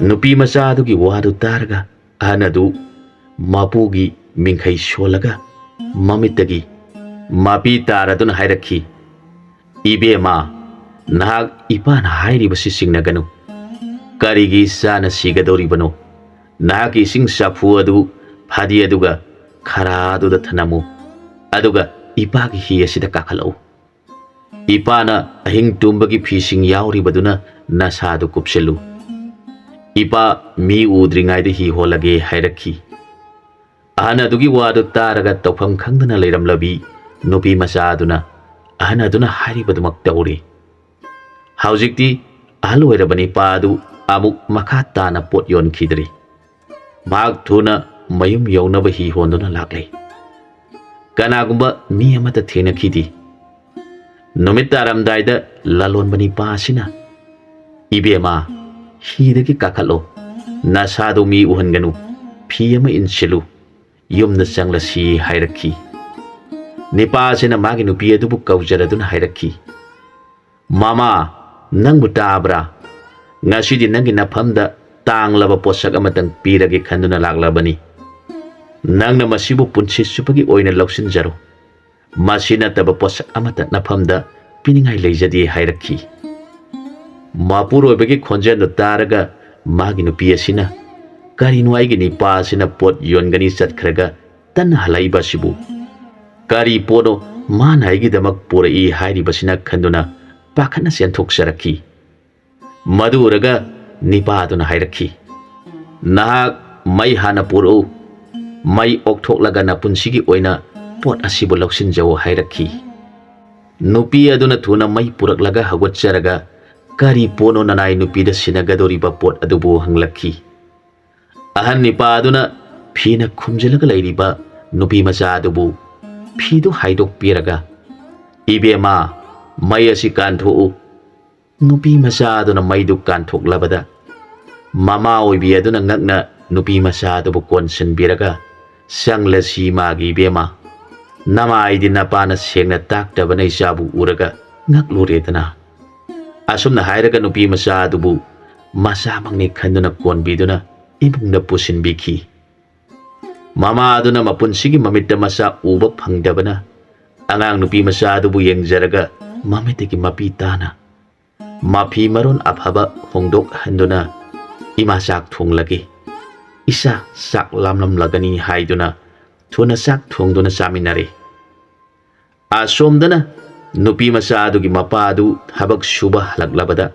nupi macha adugi wadu targa ahanadu mapugi mingkhai solaga mamitagi mapi taraduna hairakhi ibema nahak ipana hairibasi singnaganu karigi sana sigadoribano nahak ising safu adu phadi aduga khara aduda thanamu aduga ipagi hi asida kakhalau ipana ahing tumbagi phising yauribaduna nasadu kupselu ipa mi udringai de hi holage hairakhi ahana adugi wadu taraga tawpham khangdana leiramlabi nupi macha aduna ahana aduna hairibadumak tauri haujikti ahal oirabani padu amuk makha tana pot yon khidri mag thuna mayum yaunaba hi honduna laklei kanagumba mi amata thena khidi numit taramdaida lalonbani pasina ibema hidagi kakalo nasadu mi uhanganu phiyama insilu yumna changlasi hairakhi nipasina magi nupi adubu kaujaraduna hairakhi mama nangbu tabra ngasidi nangi nafamda tanglaba posak amatang pirage khanduna laklabani nangna masibu punsi supagi oina lauksinjaro masina taba posak amata nafamda piningai leijadi hairakhi mapur oibagi khonjenda taraga magi nupi asina karinu aigi nipa asina pot yongani chatkhraga tan halaiba sibu kari pono man aigi damak purai hairibasina khanduna pakhana senthoksarakhi maduraga nipa aduna hairakhi nahak mai hana puru mai okthoklaga na punsigi oina pot asibu lauksinjawo hairakhi nupi aduna thuna mai puraklaga hagwatcharaga kari pono nanai nupi da sinagadoriba pot adubu hanglakhi ahan nipa aduna phina khumjalaga leiriba nupi macha adubu phidu haidok piraga ibema mai asi kantho nupi macha aduna maidu kanthok labada mama oibi aduna ngakna nupi macha adubu konsen biraga sanglasi magi bema nama idina pana sengna taktabana isabu uraga ngakluretana asumna hairaga nupi macha adubu masa mangni khanduna konbiduna ibungna pusinbikhi mama aduna mapunsigi mamitta masa uba phangdabana angang nupi macha adubu yengjaraga mamitiki mapi tana mapi maron aphaba hongdok handuna ima sak thonglagi isa sak lamlam lagani haiduna thuna sak thongduna saminare asomdana nupi macha adugi mapa adu habak suba halaklabada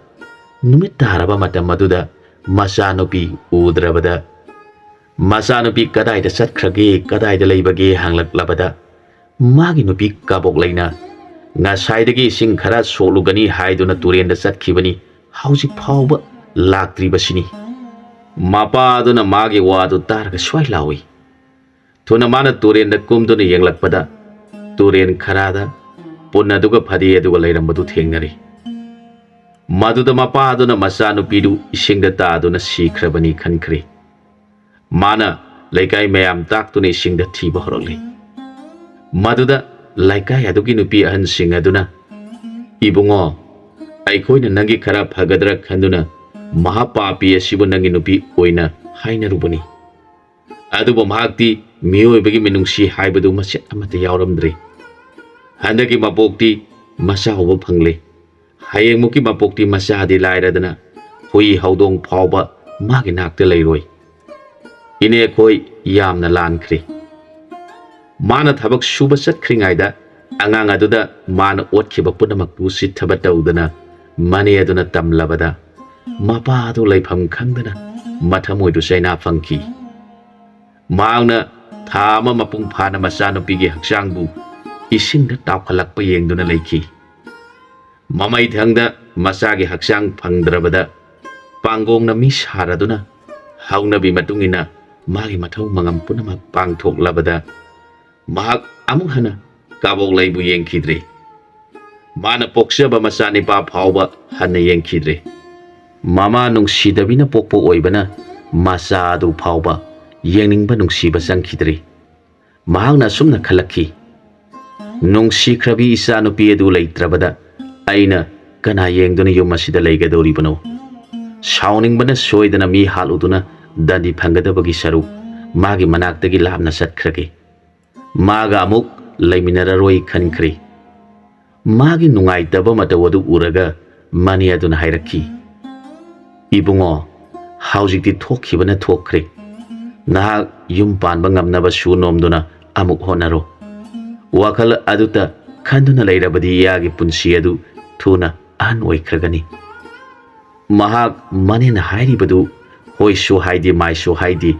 numit taraba matam maduda macha nupi udrabada macha nupi kadaida satkrage kadaida leibage hanglaklabada Magi nupi kabok laina ngasai sing khara solugani haiduna turen da chatkibani hauzik phauba laktribasini mapa aduna magi wadu targa swai lawi thuna mana turen da kumduna yenglakpada turen kharada punna duga phadi aduga lairambadu thengnari maduda mapa aduna macha nupidu isingda ta aduna sikhrabani khankhri mana laikai mayam taktuni isingda thiba horokli maduda laikai adugi nupi ahan sing aduna ibungo aikoina nangi khara phagadra khanduna mahapapi asibu nangi nupi oina haina rubani adubo mahakti miyoibagi minungsi haibadu masya amata yauramdre handaki mapokti masa hoba phangle hayeng muki mapokti masa adi lairadana hui haudong phauba magi nakte leiroi ine khoi yamna lankhri mana thabak suba chatkringaida angang aduda mana otkhiba punamak tu sithaba tawdana mani aduna tamlabada mapa adu leifam khangdana mathamoi du saina phangki maangna thama mapung phana macha nupigi haksangbu isingda tawkhalakpa yengduna leikhi mamai thangda masagi haksang phangdrabada pangongna mi saraduna haungnabi matungina magi mathau mangam punamak pangthoklabada mahak amuk hana kabok laibu yengkhidre mana poksaba macha nipa phauba hana yengkhidre mama nungsidabina pokpo oibana macha adu phauba yengningba nungsiba changkhidre mahakna sumna khalakhi nungsikhrabi isa nupi adu leitrabada aina kana yengduna yum asida leigadoribano sauningbana soidana mi haluduna dandi phangadabagi saru magi manaktagi labna satkrage maga amuk leiminararoi khankhri magi nungaitaba matawadu uraga mani aduna hairakhi ibungo haujikti thokhibana thokhre nahak yum panba ngamnaba su nomduna amuk honaro wakal aduta khanduna leirabadi yagi punsi adu thuna an oikragani mahak manena hairibadu hoisu haidi maisu haidi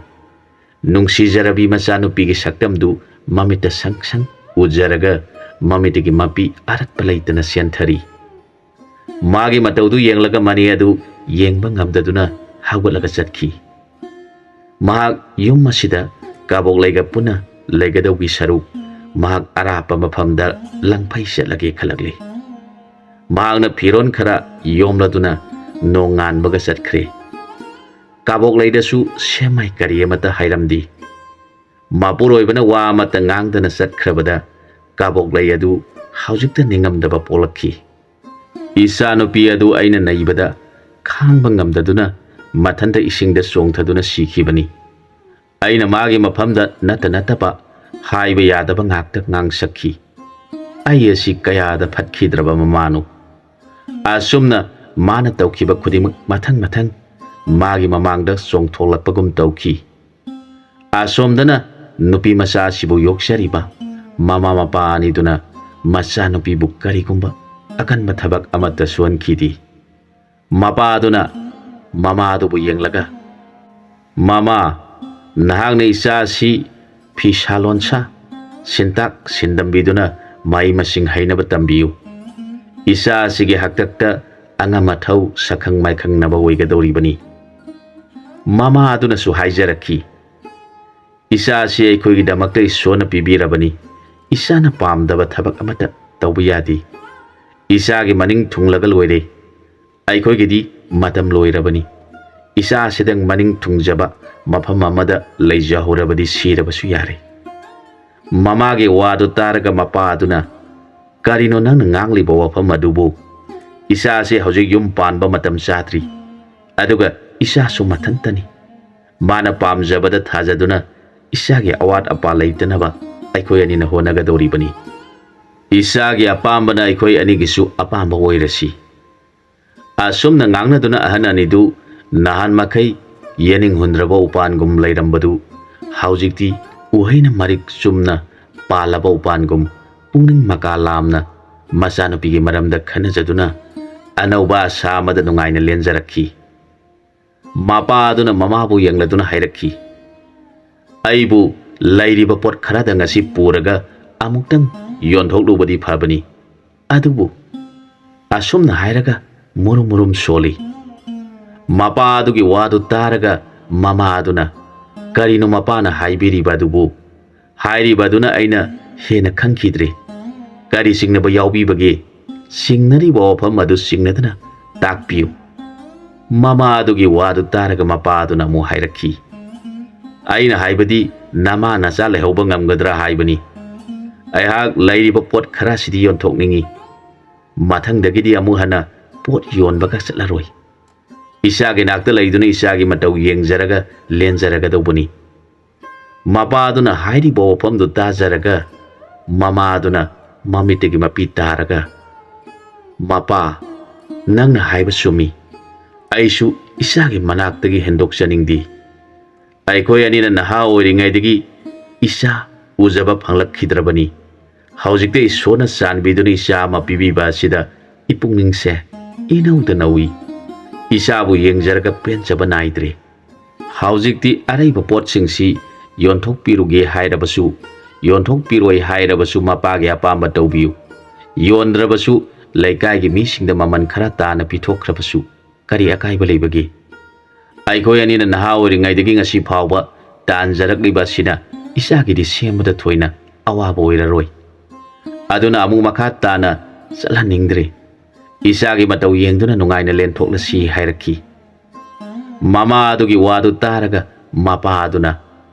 nungsi jarabi macha nupigi saktamdu mamita sang sang ujaraga mamitigi mapi aratpa leitana senthari magi mataudu yenglaga mani adu yengba ngamdaduna hawalaga chatkhi mahak yum masida kabok leiga puna leigadawgi saruk mahak arapa mafamda langphai chetlage khalakle mahakna phiron khara yomladuna nonganbaga chatkre kabok leidasu semai kari amata hairamdi mapuroibana wa amata ngangdana chatkrabada kabok lei adu haujikta ningamdaba polakhi isa nupi adu aina naibada khangba ngamdaduna mathanda isingda chongthaduna sikhibani aina magi mafamda natapa haiba yadaba ngakta ngangsakhi ai asi kayada phatkhidraba mamanu asumna mana tawkhiba khudimak mathang magi mamangda chongtholakpagum tawkhi asomdana nupi macha sibu yoksariba mama mapa aniduna macha nupi bukkari kumba akan mathabak amata suankhidi mapa aduna mama adubu yenglaga mama nahangna isa si phisalonsa sintak sindambiduna mai masing hainaba tambiu isa sige haktakta anga mathau sakhang maikhang naba oigadoribani mama aduna su haijarakhi isa si aikhoigi damakta isona pibirabani isana pamdaba thabak amata tawba yadi isa gi maning thunglaga loire aikhoigidi matam loirabani isa sidang maning thungjaba mafam amada leijahurabadi sirabasu yare mama gi wadu taraga mapa aduna karino nang ngangliba wafam adubu isa se hojik yum panba matam satri aduga isa su mathantani mana pamjabada thajaduna isa gi awat apa leitanaba aikoi ani na honaga doribani isa gi apambana aikoi ani gisu apamba oirasi asumna ngangna duna ahana ni du nahan makai yening hundraba upan gum leirambadu haujikti uhaina marik sumna palaba upan gum pungning makalamna masana pigi maramda khanajaduna anauba samada nungaina lenjarakhi mapa aduna mamabu yangladuna hairakhi aibu lairiba pot kharada ngasi puraga ꯑꯃꯨꯛꯇꯪ ꯌꯣꯟꯊꯣꯛꯂꯨꯕꯗꯤ ꯐꯕꯅꯤ ꯑꯗꯨꯕꯨ ꯑꯁꯨꯝꯅ ꯍꯥꯏꯔꯒ ꯃꯨꯔꯨꯝ ꯃꯨꯔꯨꯝ ꯁꯣꯜꯂꯤ ꯃꯄꯥ ꯑꯗꯨꯒꯤ ꯋꯥꯗꯨ ꯇꯥꯔꯒ ꯃꯃꯥ ꯑꯗꯨꯅ ꯀꯔꯤꯅꯣ ꯃꯄꯥꯅ ꯍꯥꯏꯕꯤꯔꯤꯕ ꯑꯗꯨꯕꯨ ꯍꯥꯏꯔꯤꯕꯗꯨꯅ ꯑꯩꯅ ꯍꯦꯟꯅ ꯈꯪꯈꯤꯗ꯭ꯔꯦ ꯀꯔꯤ ꯆꯤꯡꯅꯕ ꯌꯥꯎꯕꯤꯕꯒꯦ ꯆꯤꯡꯅꯔꯤꯕ ꯋꯥꯐꯝ ꯑꯗꯨ ꯆꯤꯡꯅꯗꯅ ꯇꯥꯛꯄꯤꯌꯨ ꯃꯃꯥ ꯑꯗꯨꯒꯤ ꯋꯥꯗꯨ ꯇꯥꯔꯒ ꯃꯄꯥ ꯑꯗꯨꯅ ꯑꯃꯨꯛ ꯍꯥꯏꯔꯛꯈꯤ ꯑꯩꯅ ꯍꯥꯏꯕꯗꯤ ꯅꯃꯥ ꯅꯆꯥ ꯂꯩꯍꯧꯕ ꯉꯝꯒꯗ꯭ꯔꯥ ꯍꯥꯏꯕꯅꯤ ꯑꯩꯍꯥꯛ ꯂꯩꯔꯤꯕ ꯄꯣꯠ ꯈꯔꯁꯤꯗꯤ ꯌꯣꯟꯊꯣꯛꯅꯤꯡꯉꯤ ꯃꯊꯪꯗꯒꯤꯗꯤ ꯑꯃꯨꯛ ꯍꯟꯅ ꯄꯣꯠ ꯌꯣꯟꯕꯒ ꯆꯠꯂꯔꯣꯏ ꯏꯆꯥꯒꯤ ꯅꯥꯛꯇ ꯂꯩꯗꯨꯅ ꯏꯆꯥꯒꯤ ꯃꯇꯧ ꯌꯦꯡꯖꯔꯒ ꯂꯦꯟꯖꯔꯒꯗꯧꯕꯅꯤ ꯃꯄꯥ ꯑꯗꯨꯅ ꯍꯥꯏꯔꯤꯕ ꯋꯥꯐꯝꯗꯨ ꯇꯥꯖꯔꯒ ꯃꯃꯥ ꯑꯗꯨꯅ ꯃꯃꯤꯠꯇꯒꯤ ꯃꯄꯤ ꯇꯥꯔꯒ ꯃꯄꯥ ꯅꯪꯅ ꯍꯥꯏꯕ ꯆꯨꯝꯃꯤ ꯑꯩꯁꯨ ꯏꯆꯥꯒꯤ ꯃꯅꯥꯛꯇꯒꯤ ꯍꯦꯟꯗꯣꯛꯆꯅꯤꯡꯗꯦ ꯑꯩꯈꯣꯏ ꯑꯅꯤꯅ ꯅꯍꯥ ꯑꯣꯏꯔꯤꯉꯩꯗꯒꯤ ꯏꯆꯥ ꯎꯖꯕ ꯐꯪꯂꯛꯈꯤꯗ꯭ꯔꯕꯅꯤ ꯍꯧꯖꯤꯛꯇ ꯏꯁꯣꯔꯅ ꯆꯥꯟꯕꯤꯗꯨꯅ ꯏꯆꯥ ꯑꯃ ꯄꯤꯕꯤꯕ ꯑꯁꯤꯗ ꯏꯄꯨꯛꯅꯤꯡꯁꯦ ꯏꯅꯧꯗ ꯅꯧꯏ ꯏꯆꯥꯕꯨ ꯌꯦꯡꯖꯔꯒ ꯄꯦꯟꯖꯕ ꯅꯥꯏꯗ꯭ꯔꯦ ꯍꯧꯖꯤꯛꯇꯤ ꯑꯔꯩꯕ ꯄꯣꯠꯁꯤꯡꯁꯤ ꯌꯣꯟꯊꯣꯛꯄꯤꯔꯨꯒꯦ ꯍꯥꯏꯔꯕꯁꯨ ꯌꯣꯟꯊꯣꯛꯄꯤꯔꯣꯏ ꯍꯥꯏꯔꯕꯁꯨ ꯃꯄꯥꯒꯤ ꯑꯄꯥꯝꯕ ꯇꯧꯕꯤꯌꯨ ꯌꯣꯟꯗ꯭ꯔꯕꯁꯨ ꯂꯩꯀꯥꯏꯒꯤ ꯃꯤꯁꯤꯡꯗ ꯃꯃꯜ ꯈꯔ ꯇꯥꯅ ꯄꯤꯊꯣꯛꯈ꯭ꯔꯕꯁꯨ ꯀꯔꯤ ꯑꯀꯥꯏꯕ ꯂꯩꯕꯒꯦ ꯑꯩꯈꯣꯏ ꯑꯅꯤꯅ ꯅꯍꯥ ꯑꯣꯏꯔꯤꯉꯩꯗꯒꯤ ꯉꯁꯤ ꯐꯥꯎꯕ ꯇꯥꯟꯖꯔꯛꯂꯤꯕ ꯑꯁꯤꯅ ꯏꯆꯥꯒꯤꯗꯤ ꯁꯦꯝꯕꯗ ꯊꯣꯏꯅ ꯑꯋꯥꯕ ꯑꯣꯏꯔꯔꯣꯏ ꯑꯗꯨꯅ ꯑꯃꯨꯛ ꯃꯈꯥ ꯇꯥꯅ ꯆꯠꯍꯟꯅꯤꯡꯗ꯭ꯔꯦ ꯏꯆꯥꯒꯤ ꯃꯇꯧ ꯌꯦꯡꯗꯨꯅ ꯅꯨꯡꯉꯥꯏꯅ ꯂꯦꯟꯊꯣꯛꯂꯁꯤ ꯍꯥꯏꯔꯛꯈꯤ ꯃꯃꯥ ꯑꯗꯨꯒꯤ ꯋꯥꯗꯨ ꯇꯥꯔꯒ ꯃꯄꯥ ꯑꯗꯨꯅ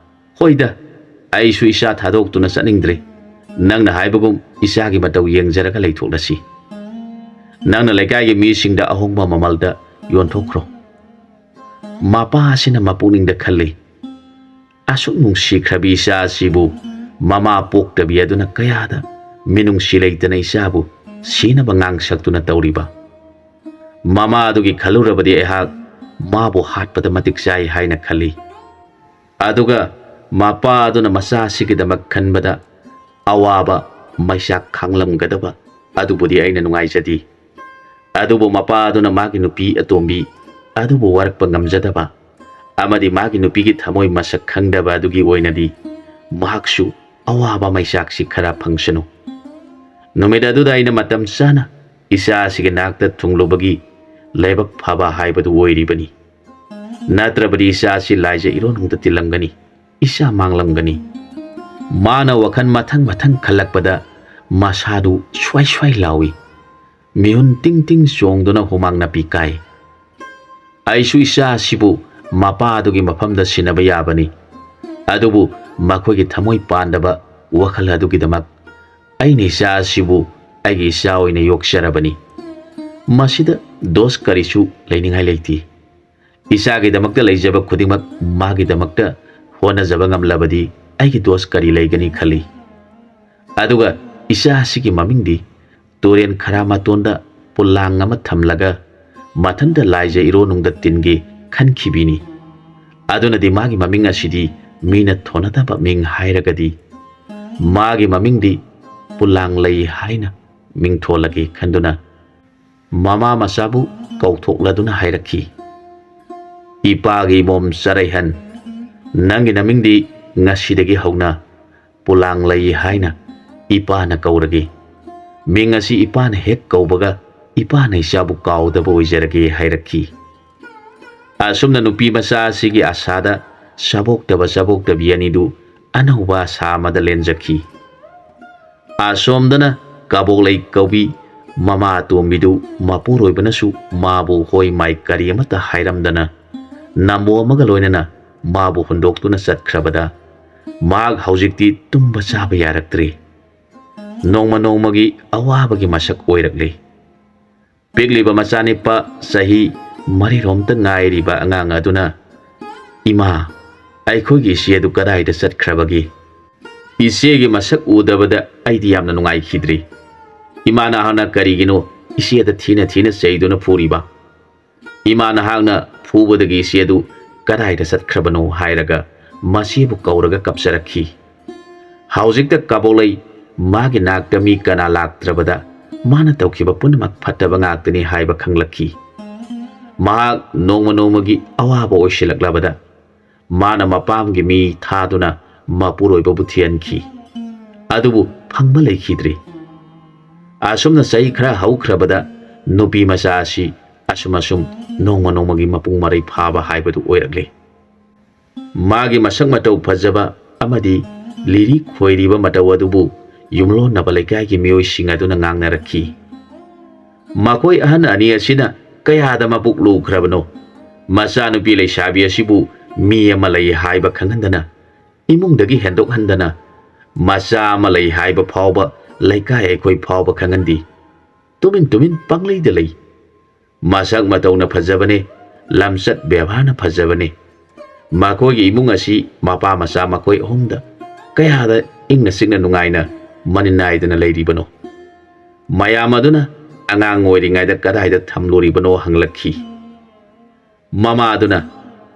ꯍꯣꯏꯗ ꯑꯩꯁꯨ ꯏꯆꯥ ꯊꯥꯗꯣꯛꯇꯨꯅ ꯆꯠꯅꯤꯡꯗ꯭ꯔꯦ ꯅꯪꯅ ꯍꯥꯏꯕꯒꯨꯝ ꯏꯆꯥꯒꯤ ꯃꯇꯧ ꯌꯦꯡꯖꯔꯒ ꯂꯩꯊꯣꯛꯂꯁꯤ ꯅꯪꯅ ꯂꯩꯀꯥꯏꯒꯤ ꯃꯤꯁꯤꯡꯗ ꯑꯍꯣꯡꯕ ꯃꯃꯜꯗ ꯌꯣꯟꯊꯣꯛꯈ꯭ꯔꯣ ꯃꯄꯥ ꯑꯁꯤꯅ ꯃꯄꯨꯛꯅꯤꯡꯗ ꯈꯜꯂꯤ ꯑꯁꯨꯛ ꯅꯨꯡꯁꯤꯈ꯭ꯔꯕꯤ ꯏꯆꯥ ꯑꯁꯤꯕꯨ ꯃꯃꯥ ꯄꯣꯛꯇꯕꯤ ꯑꯗꯨꯅ ꯀꯌꯥꯗ ꯃꯤꯅꯨꯡꯁꯤ ꯂꯩꯇꯅ ꯏꯆꯥꯕꯨ ꯁꯤꯅꯕ ꯉꯥꯡꯁꯛꯇꯨꯅ ꯇꯧꯔꯤꯕ ꯃꯃꯥ ꯑꯗꯨꯒꯤ ꯈꯜꯂꯨꯔꯕꯗꯤ ꯑꯩꯍꯥꯛ ꯃꯥꯕꯨ ꯍꯥꯠꯄꯗ ꯃꯇꯤꯛ ꯆꯥꯏ ꯍꯥꯏꯅ ꯈꯜꯂꯤ ꯑꯗꯨꯒ ꯃꯄꯥ ꯑꯗꯨꯅ ꯃꯆꯥ ꯑꯁꯤꯒꯤꯗꯃꯛ ꯈꯟꯕꯗ ꯑꯋꯥꯕ ꯃꯩꯁꯥꯛ ꯈꯥꯡꯂꯝꯒꯗꯕ ꯑꯗꯨꯕꯨꯗꯤ ꯑꯩꯅ ꯅꯨꯡꯉꯥꯏꯖꯗꯦ ꯑꯗꯨꯕꯨ ꯃꯄꯥ ꯑꯗꯨꯅ ꯃꯥꯒꯤ ꯅꯨꯄꯤ ꯑꯇꯣꯝꯕꯤ ꯑꯗꯨꯕꯨ ꯋꯥꯔꯛꯄ ꯉꯝꯖꯗꯕ ꯑꯃꯗꯤ ꯃꯥꯒꯤ ꯅꯨꯄꯤꯒꯤ ꯊꯃꯣꯏ ꯃꯁꯛ ꯈꯪꯗꯕ ꯑꯗꯨꯒꯤ ꯑꯣꯏꯅꯗꯤ ꯃꯍꯥꯛꯁꯨ ꯑꯋꯥꯕ ꯃꯩꯁꯥꯛꯁꯤ ꯈꯔ ꯐꯪꯁꯅꯨ ꯅꯨꯃꯤꯠ ꯑꯗꯨꯗ ꯑꯩꯅ ꯃꯇꯝ ꯆꯥꯅ ꯏꯆꯥ ꯑꯁꯤꯒꯤ ꯅꯥꯛꯇ ꯊꯨꯡꯂꯨꯕꯒꯤ ꯂꯥꯏꯕꯛ ꯐꯕ ꯍꯥꯏꯕꯗꯨ ꯑꯣꯏꯔꯤꯕꯅꯤ ꯅꯠꯇ꯭ꯔꯕꯗꯤ ꯏꯆꯥ ꯑꯁꯤ ꯂꯥꯏꯖ ꯏꯔꯣꯟꯅꯨꯡꯗ ꯇꯤꯜꯂꯝꯒꯅꯤ ꯏꯆꯥ ꯃꯥꯡꯂꯝꯒꯅꯤ ꯃꯥꯅ ꯋꯥꯈꯜ ꯃꯊꯪ ꯃꯊꯪ ꯈꯜꯂꯛꯄꯗ ꯃꯁꯥꯗꯨ ꯁ꯭ꯋꯥꯏ ꯁ꯭ꯋꯥꯏ ꯂꯥꯎꯏ ꯃꯤꯍꯨꯟ ꯇꯤꯡ ꯇꯤꯡ ꯆꯣꯡꯗꯨꯅ ꯍꯨꯃꯥꯡ ꯅꯥꯄꯤ ꯀꯥꯏ ꯑꯩꯁꯨ ꯏꯆꯥ ꯑꯁꯤꯕꯨ ꯃꯄꯥ ꯑꯗꯨꯒꯤ ꯃꯐꯝꯗ ꯁꯤꯟꯅꯕ ꯌꯥꯕꯅꯤ ꯑꯗꯨꯕꯨ ꯃꯈꯣꯏꯒꯤ ꯊꯃꯣꯏ ꯄꯥꯟꯗꯕ ꯋꯥꯈꯜ ꯑꯗꯨꯒꯤꯗꯃꯛ ꯑꯩꯅ ꯏꯆꯥ ꯑꯁꯤꯕꯨ ꯑꯩꯒꯤ ꯏꯆꯥ ꯑꯣꯏꯅ ꯌꯣꯛꯆꯔꯕꯅꯤ ꯃꯁꯤꯗ ꯗꯣꯁ ꯀꯔꯤꯁꯨ ꯂꯩꯅꯤꯡꯉꯥꯏ ꯂꯩꯇꯦ ꯏꯆꯥꯒꯤꯗꯃꯛꯇ ꯂꯩꯖꯕ ꯈꯨꯗꯤꯡꯃꯛ ꯃꯥꯒꯤꯗꯃꯛꯇ ꯍꯣꯠꯅꯖꯕ ꯉꯝꯂꯕꯗꯤ ꯑꯩꯒꯤ ꯗꯣꯁ ꯀꯔꯤ ꯂꯩꯒꯅꯤ ꯈꯜꯂꯤ ꯑꯗꯨꯒ ꯏꯆꯥ ꯑꯁꯤꯒꯤ ꯃꯃꯤꯡꯗꯤ ꯇꯨꯔꯦꯟ ꯈꯔꯥ ꯃꯇꯣꯟꯗ ꯄꯨꯜꯂꯥꯡ ꯑꯃ ꯊꯝꯂꯒ ꯃꯊꯟꯇ ꯂꯥꯏꯖ ꯏꯔꯣꯅꯨꯡꯗ ꯇꯤꯟꯒꯦ ꯈꯟꯈꯤꯕꯤꯅꯤ ꯑꯗꯨꯅꯗꯤ ꯃꯥꯒꯤ ꯃꯃꯤꯡ ꯑꯁꯤꯗꯤ ꯃꯤꯅ ꯊꯣꯅꯗꯕ ꯃꯤꯡ ꯍꯥꯏꯔꯒꯗꯤ ꯃꯥꯒꯤ ꯃꯃꯤꯡꯗꯤ ꯄꯨꯜꯂꯥꯡ ꯂꯩ ꯍꯥꯏꯅ ꯃꯤꯡꯊꯣꯜꯂꯒꯦ ꯈꯟꯗꯨꯅ ꯃꯃꯥ ꯃꯆꯥꯕꯨ ꯀꯧꯊꯣꯛꯂꯗꯨꯅ ꯍꯥꯏꯔꯛꯈꯤ ꯏꯄꯥꯒꯤ ꯏꯃꯣꯝ ꯆꯔꯩꯍꯟ ꯅꯪꯒꯤ ꯅꯃꯤꯡꯗꯤ ꯉꯁꯤꯗꯒꯤ ꯍꯧꯅ ꯄꯨꯜꯂꯥꯡ ꯂꯩ ꯍꯥꯏꯅ ꯏꯄꯥꯅ ꯀꯧꯔꯒꯦ ꯃꯤꯡ ꯑꯁꯤ ꯏꯄꯥꯅ ꯍꯦꯛ ꯀꯧꯕꯒ ꯏꯄꯥꯅ ꯏꯆꯥꯕꯨ ꯀꯥꯎꯗꯕ ꯑꯣꯏꯖꯔꯒꯦ ꯍꯥꯏꯔꯛꯈꯤ ꯑꯁꯨꯝꯅ ꯅꯨꯄꯤ ꯃꯆꯥ ꯑꯁꯤꯒꯤ ꯑꯁꯥꯗ ꯆꯕꯣꯛꯇꯕ ꯆꯕꯣꯛꯇꯕꯤ ꯑꯅꯤꯗꯨ ꯑꯅꯧꯕ ꯑꯁꯥ ꯑꯃꯗ ꯂꯦꯟꯖꯈꯤ ꯑꯁꯣꯝꯗꯅ ꯀꯕꯣꯛꯂꯩ ꯀꯧꯕꯤ ꯃꯃꯥ ꯑꯇꯣꯝꯕꯤꯗꯨ ꯃꯄꯨꯔꯣꯏꯕꯅꯁꯨ ꯃꯥꯕꯨ ꯍꯣꯏ ꯃꯥꯏ ꯀꯔꯤ ꯑꯃꯠꯇ ꯍꯥꯏꯔꯝꯗꯅ ꯅꯝꯕꯣ ꯑꯃꯒ ꯂꯣꯏꯅꯅ ꯃꯥꯕꯨ ꯍꯨꯟꯗꯣꯛꯇꯨꯅ ꯆꯠꯈ꯭ꯔꯕꯗ ꯃꯍꯥꯛ ꯍꯧꯖꯤꯛꯇꯤ ꯇꯨꯝꯕ ꯆꯥꯕ ꯌꯥꯔꯛꯇ꯭ꯔꯦ ꯅꯣꯡꯃ ꯅꯣꯡꯃꯒꯤ ꯑꯋꯥꯕꯒꯤ ꯃꯁꯛ ꯑꯣꯏꯔꯛꯂꯦ ꯄꯤꯛꯂꯤꯕ ꯃꯆꯥꯅꯤꯄꯥ ꯆꯍꯤ 4 ꯉꯥꯏꯔꯤꯕ ꯑꯉꯥꯡ ꯑꯗꯨꯅ ꯏꯃꯥ ꯑꯩꯈꯣꯏꯒꯤ ꯏꯆꯦ ꯑꯗꯨ ꯀꯗꯥꯏꯗ ꯆꯠꯈ꯭ꯔꯕꯒꯦ ꯏꯆꯦꯒꯤ ꯃꯁꯛ ꯎꯗꯕꯗ ꯑꯩꯗꯤ ꯌꯥꯝꯅ ꯅꯨꯡꯉꯥꯏꯈꯤꯗ꯭ꯔꯤ ꯏꯃꯥ ꯅꯍꯥꯛꯅ ꯀꯔꯤꯒꯤꯅꯣ ꯏꯆꯦꯗ ꯊꯤꯅ ꯊꯤꯅ ꯆꯩꯗꯨꯅ ꯐꯨꯔꯤꯕ ꯏꯃꯥ ꯅꯍꯥꯛꯅ ꯐꯨꯕꯗꯒꯤ ꯏꯆꯦ ꯑꯗꯨ ꯀꯗꯥꯏꯗ ꯆꯠꯈ꯭ꯔꯕꯅꯣ ꯍꯥꯏꯔꯒ ꯃꯁꯤꯕꯨ ꯀꯧꯔꯒ ꯀꯞꯆꯔꯛꯈꯤ ꯍꯧꯖꯤꯛꯇ ꯀꯕꯣꯛꯂꯩ ꯃꯥꯒꯤ ꯅꯥꯛꯇ ꯃꯤ ꯀꯅꯥ ꯂꯥꯛꯇ꯭ꯔꯕꯗ ꯃꯥꯅ ꯇꯧꯈꯤꯕ ꯄꯨꯝꯅꯃꯛ ꯐꯠꯇꯕ ꯉꯥꯛꯇꯅꯤ ꯍꯥꯏꯕ ꯈꯪꯂꯛꯈꯤ ꯃꯍꯥꯛ ꯅꯣꯡꯃ ꯅꯣꯡꯃꯒꯤ ꯑꯋꯥꯕ ꯑꯣꯏꯁꯤꯜꯂꯛꯂꯕꯗ ꯃꯥꯅ ꯃꯄꯥꯝꯒꯤ ꯃꯤ ꯊꯥꯗꯨꯅ ꯃꯄꯨꯔꯣꯏꯕꯕꯨ ꯊꯤꯍꯟꯈꯤ ꯑꯗꯨꯕꯨ ꯐꯪꯕ ꯂꯩꯈꯤꯗ꯭ꯔꯤ꯫ ꯑꯁꯨꯝꯅ ꯆꯍꯤ ꯈꯔ ꯍꯧꯈ꯭ꯔꯕꯗ ꯅꯨꯄꯤ ꯃꯆꯥ ꯑꯁꯤ ꯑꯁꯨꯝ ꯅꯣꯡꯃ ꯅꯣꯡꯃꯒꯤ ꯃꯄꯨꯡ ꯃꯔꯩ ꯐꯥꯕ ꯍꯥꯏꯕꯗꯨ ꯑꯣꯏꯔꯛꯂꯦ꯫ ꯃꯥꯒꯤ ꯃꯁꯛ ꯃꯇꯧ ꯐꯖꯕ ꯑꯃꯗꯤ ꯂꯤꯔꯤ ꯈꯣꯏꯔꯤꯕ ꯃꯇꯧ ꯑꯗꯨꯕꯨ ꯌꯨꯝꯂꯣꯟꯅꯕ ꯂꯩꯀꯥꯏꯒꯤ ꯃꯤꯑꯣꯏꯁꯤꯡ ꯑꯗꯨꯅ ꯉꯥꯡꯅꯔꯛꯈꯤ꯫ ꯃꯈꯣꯏ ꯑꯍꯟ ꯑꯅꯤ ꯑꯁꯤꯅ ꯀꯌꯥꯗ ꯃꯄꯨꯛ ꯂꯨꯈ꯭ꯔꯕꯅꯣ, ꯃꯆꯥꯅꯨꯄꯤ ꯂꯩꯁꯥꯕꯤ ꯑꯁꯤꯕꯨ ꯃꯤ ꯑꯃ ꯂꯩ ꯍꯥꯏꯕ ꯈꯪꯍꯟꯗꯅ, ꯏꯃꯨꯡꯗꯒꯤ ꯍꯦꯟꯗꯣꯛꯍꯟꯗꯅ, ꯃꯆꯥ ꯑꯃ ꯂꯩ ꯍꯥꯏꯕ ꯐꯥꯎꯕ ꯂꯩꯀꯥꯏ ꯑꯩꯈꯣꯏ ꯐꯥꯎꯕ ꯈꯪꯍꯟꯗꯤ꯫ ꯇꯨꯃꯤꯟ ꯇꯨꯃꯤꯟ ꯄꯪꯂꯩꯗ ꯂꯩ꯫ ꯃꯁꯛ ꯃꯇꯧꯅ ꯐꯖꯕꯅꯦ, ꯂꯝꯆꯠ ꯕꯦꯕꯥꯔꯅ ꯐꯖꯕꯅꯦ꯫ ꯃꯈꯣꯏꯒꯤ ꯏꯃꯨꯡ ꯑꯁꯤ ꯃꯄꯥ ꯃꯆꯥ ꯃꯈꯣꯏ ꯑꯍꯨꯝꯗ ꯀꯌꯥꯗ ꯏꯪꯅ ꯆꯤꯛꯅ ꯅꯨꯡꯉꯥꯏꯅ ꯃꯅꯤꯟ ꯅꯥꯏꯗꯅ ꯂꯩꯔꯤꯕꯅꯣ꯫ ꯃꯌꯥꯝ ꯑꯗꯨꯅ ꯑꯉꯥꯡ ꯑꯣꯏꯔꯤꯉꯩꯗ ꯀꯗꯥꯏꯗ ꯊꯝꯂꯨꯔꯤꯕꯅꯣ ꯍꯪꯂꯛꯈꯤ꯫ ꯃꯃꯥ ꯑꯗꯨꯅ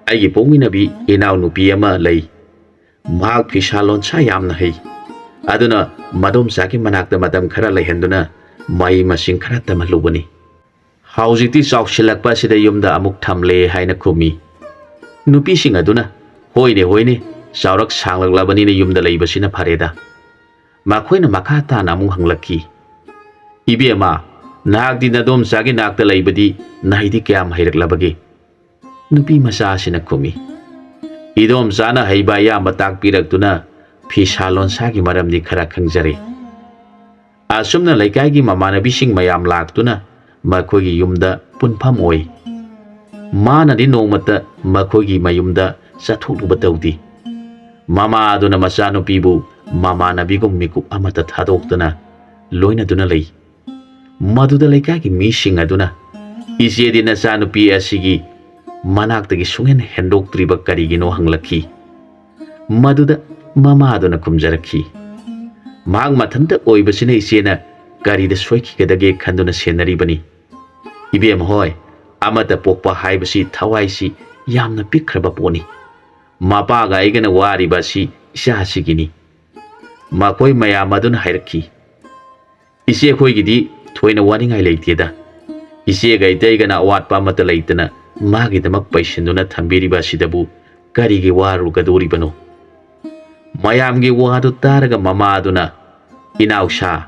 ꯑꯩꯒꯤ ꯄꯣꯛꯃꯤꯟꯅꯕꯤ ꯏꯅꯥꯎꯅꯨꯄꯤ ꯑꯃ ꯂꯩ, ꯃꯍꯥꯛ ꯐꯤꯁꯥ ꯂꯣꯟꯁꯥ ꯌꯥꯝꯅ ꯍꯩ, ꯑꯗꯨꯅ ꯃꯗꯣꯝꯆꯥꯒꯤ ꯃꯅꯥꯛꯇ ꯃꯇꯝ ꯈꯔ ꯂꯩꯍꯟꯗꯨꯅ ꯃꯍꯩ ꯃꯁꯤꯡ ꯈꯔ ꯇꯝꯍꯜꯂꯨꯕꯅꯤ꯫ ꯍꯧꯖꯤꯛꯇꯤ ꯆꯥꯎꯁꯤꯜꯂꯛꯄ ꯑꯁꯤꯗ ꯌꯨꯝꯗ ꯑꯃꯨꯛ ꯊꯝꯂꯦ ꯍꯥꯏꯅ ꯈꯨꯝꯃꯤ꯫ ꯅꯨꯄꯤꯁꯤꯡ ꯑꯗꯨꯅ ꯍꯣꯏꯅꯦ ꯍꯣꯏꯅꯦ, ꯆꯥꯎꯔꯛ ꯁꯥꯡꯂꯛꯂꯕꯅꯤꯅ ꯌꯨꯝꯗ ꯂꯩꯕꯁꯤꯅ ꯐꯔꯦꯗ꯫ ꯃꯈꯣꯏꯅ ꯃꯈꯥ ꯇꯥꯅ ꯑꯃꯨꯛ ꯍꯪꯂꯛꯈꯤ꯫ ꯏꯕꯦꯝꯃ, ꯅꯍꯥꯛꯇꯤ ꯅꯗꯣꯝꯆꯥꯒꯤ ꯅꯥꯛꯇ ꯂꯩꯕꯗꯤ ꯅꯍꯩꯗꯤ ꯀꯌꯥꯝ ꯍꯩꯔꯛꯂꯕꯒꯦ? ꯅꯨꯄꯤ ꯃꯆꯥ ꯑꯁꯤꯅ ꯈꯨꯝꯃꯤ꯫ ꯏꯗꯣꯝꯆꯥꯅ ꯍꯩꯕ ꯑꯌꯥꯝꯕ ꯇꯥꯛꯄꯤꯔꯛꯇꯨꯅ ꯐꯤꯁꯥ ꯂꯣꯟꯁꯥꯒꯤ ꯃꯔꯝꯗꯤ ꯈꯔ ꯈꯪꯖꯔꯦ꯫ ꯑꯁꯨꯝꯅ ꯂꯩꯀꯥꯏꯒꯤ ꯃꯃꯥꯟꯅꯕꯤꯁꯤꯡ ꯃꯌꯥꯝ ꯂꯥꯛꯇꯨꯅ ꯃꯈꯣꯏꯒꯤ ꯌꯨꯝꯗ ꯄꯨꯟꯐꯝ ꯑꯣꯏ꯫ ꯃꯥꯅꯗꯤ ꯅꯣꯡꯃꯇ ꯃꯈꯣꯏꯒꯤ ꯃꯌꯨꯝꯗ ꯆꯠꯊꯣꯛꯂꯨꯕ ꯇꯧꯗꯦ꯫ ꯃꯃꯥ ꯑꯗꯨꯅ ꯃꯆꯥꯅꯨꯄꯤꯕꯨ ꯃꯃꯥꯟꯅꯕꯤꯒꯨꯝ ꯃꯤꯀꯨꯞ ꯑꯃꯠꯇ ꯊꯥꯗꯣꯛꯇꯅ ꯂꯣꯏꯅꯗꯨꯅ ꯂꯩ꯫ ꯃꯗꯨꯗ ꯂꯩꯀꯥꯏꯒꯤ ꯃꯤꯁꯤꯡ ꯑꯗꯨꯅ ꯏꯆꯦꯗꯤ ꯅꯆꯥꯅꯨꯄꯤ ꯑꯁꯤꯒꯤ ꯃꯅꯥꯛꯇꯒꯤ ꯁꯨꯡꯍꯦꯟ ꯍꯦꯟꯗꯣꯛꯇ꯭ꯔꯤꯕ ꯀꯔꯤꯒꯤꯅꯣ ꯍꯪꯂꯛꯈꯤ꯫ ꯃꯗꯨꯗ ꯃꯃꯥ ꯑꯗꯨꯅ ꯈꯨꯝꯖꯔꯛꯈꯤ꯫ ꯃꯍꯥꯛ ꯃꯊꯟꯇ ꯑꯣꯏꯕꯁꯤꯅ ꯏꯆꯦꯅ ꯀꯔꯤꯗ ꯁꯣꯏꯈꯤꯒꯗꯒꯦ ꯈꯟꯗꯨꯅ ꯁꯦꯟꯅꯔꯤꯕꯅꯤ꯫ ꯏꯕꯦꯝ ꯍꯣꯏ, ꯑꯃꯠꯇ ꯄꯣꯛꯄ ꯍꯥꯏꯕꯁꯤ ꯊꯋꯥꯏꯁꯤ ꯌꯥꯝꯅ ꯄꯤꯛꯈ꯭ꯔꯕ ꯄꯣꯠꯅꯤ꯫ ꯃꯄꯥꯒ ꯑꯩꯒꯅ ꯋꯥꯔꯤꯕ ꯑꯁꯤ ꯏꯆꯥꯁꯤꯒꯤꯅꯤ꯫ ꯃꯈꯣꯏ ꯃꯌꯥꯝ ꯑꯗꯨꯅ ꯍꯥꯏꯔꯛꯈꯤ꯫ ꯏꯆꯦ ꯑꯩꯈꯣꯏꯒꯤꯗꯤ ꯊꯣꯏꯅ ꯋꯥꯅꯤꯡꯉꯥꯏ ꯂꯩꯇꯦꯗ꯫ ꯏꯆꯦꯒ ꯏꯇꯩꯒꯅ ꯑꯋꯥꯠꯄ ꯑꯃꯠꯇ ꯂꯩꯇꯅ ꯃꯥꯒꯤꯗꯃꯛ ꯄꯩꯁꯤꯟꯗꯨꯅ ꯊꯝꯕꯤꯔꯤꯕ ꯑꯁꯤꯗꯕꯨ ꯀꯔꯤꯒꯤ ꯋꯥꯔꯨꯒꯗꯣꯔꯤꯕꯅꯣ? ꯃꯌꯥꯝꯒꯤ ꯋꯥꯗꯨ ꯇꯥꯔꯒ ꯃꯃꯥ ꯑꯗꯨꯅ, ꯏꯅꯥꯎꯁꯥ,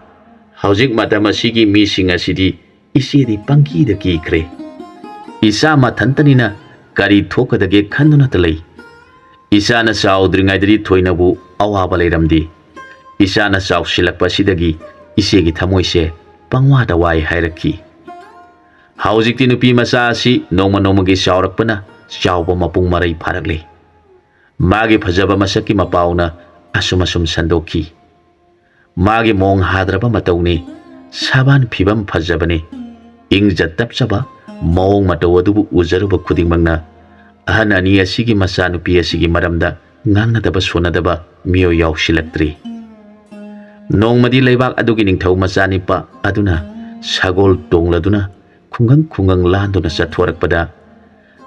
ꯍꯧꯖꯤꯛ ꯃꯇꯝ ꯑꯁꯤꯒꯤ ꯃꯤꯁꯤꯡ ꯑꯁꯤꯗꯤ ꯏꯆꯦꯗꯤ ꯄꯪꯀꯤꯗ ꯀꯤꯈ꯭ꯔꯦ꯫ ꯏꯆꯥ ꯃꯊꯟꯇꯅꯤꯅ ꯀꯔꯤ ꯊꯣꯛꯀꯗꯒꯦ ꯈꯟꯗꯨꯅꯇ ꯂꯩ꯫ ꯏꯆꯥꯅ ꯆꯥꯎꯗ꯭ꯔꯤꯉꯩꯗꯗꯤ ꯊꯣꯏꯅꯕꯨ ꯑꯋꯥꯕ ꯂꯩꯔꯝꯗꯦ꯫ ꯏꯆꯥꯅ ꯆꯥꯎꯁꯤꯜꯂꯛꯄ ꯑꯁꯤꯗꯒꯤ ꯏꯆꯦꯒꯤ ꯊꯃꯣꯏꯁꯦ ꯄꯪꯋꯥꯗ ꯋꯥꯏ ꯍꯥꯏꯔꯛꯈꯤ꯫ ꯍꯧꯖꯤꯛꯇꯤ ꯅꯨꯄꯤ ꯃꯆꯥ ꯑꯁꯤ ꯅꯣꯡꯃ ꯅꯣꯡꯃꯒꯤ ꯆꯥꯎꯔꯛꯄꯅ ꯆꯥꯎꯕ ꯃꯄꯨꯡ ꯃꯔꯩ ꯐꯥꯔꯛꯂꯦ꯫ ꯃꯥꯒꯤ ꯐꯖꯕ ꯃꯁꯛꯀꯤ ꯃꯄꯥꯎꯅ ꯑꯁꯨꯝ ꯁꯟꯗꯣꯛꯈꯤ꯫ ꯃꯥꯒꯤ ꯃꯑꯣꯡ ꯍꯥꯗ꯭ꯔꯕ ꯃꯇꯧꯅꯤ, ꯁꯕꯥꯟ ꯐꯤꯕꯝ ꯐꯖꯕꯅꯤ꯫ ꯏꯪꯖ ꯇꯞꯆꯕ ꯃꯑꯣꯡ ꯃꯇꯧ ꯑꯗꯨꯕꯨ ꯎꯖꯔꯨꯕ ꯈꯨꯗꯤꯡꯃꯛꯅ ꯑꯍꯟ ꯑꯅꯤ ꯑꯁꯤꯒꯤ ꯃꯆꯥꯅꯨꯄꯤ ꯑꯁꯤꯒꯤ ꯃꯔꯝꯗ ꯉꯥꯡꯅꯗꯕ ꯁꯣꯟꯅꯗꯕ ꯃꯤꯑꯣꯏ ꯌꯥꯎꯁꯤꯜꯂꯛꯇ꯭ꯔꯤ꯫ ꯅꯣꯡꯃꯗꯤ ꯂꯩꯕꯥꯛ ꯑꯗꯨꯒꯤ ꯅꯤꯡꯊꯧ ꯃꯆꯥꯅꯤꯄꯥ ꯑꯗꯨꯅ ꯁꯒꯣꯜ ꯇꯣꯡꯂꯗꯨꯅ ꯈꯨꯡꯒꯪ ꯂꯥꯟꯗꯨꯅ ꯆꯠꯊꯣꯔꯛꯄꯗ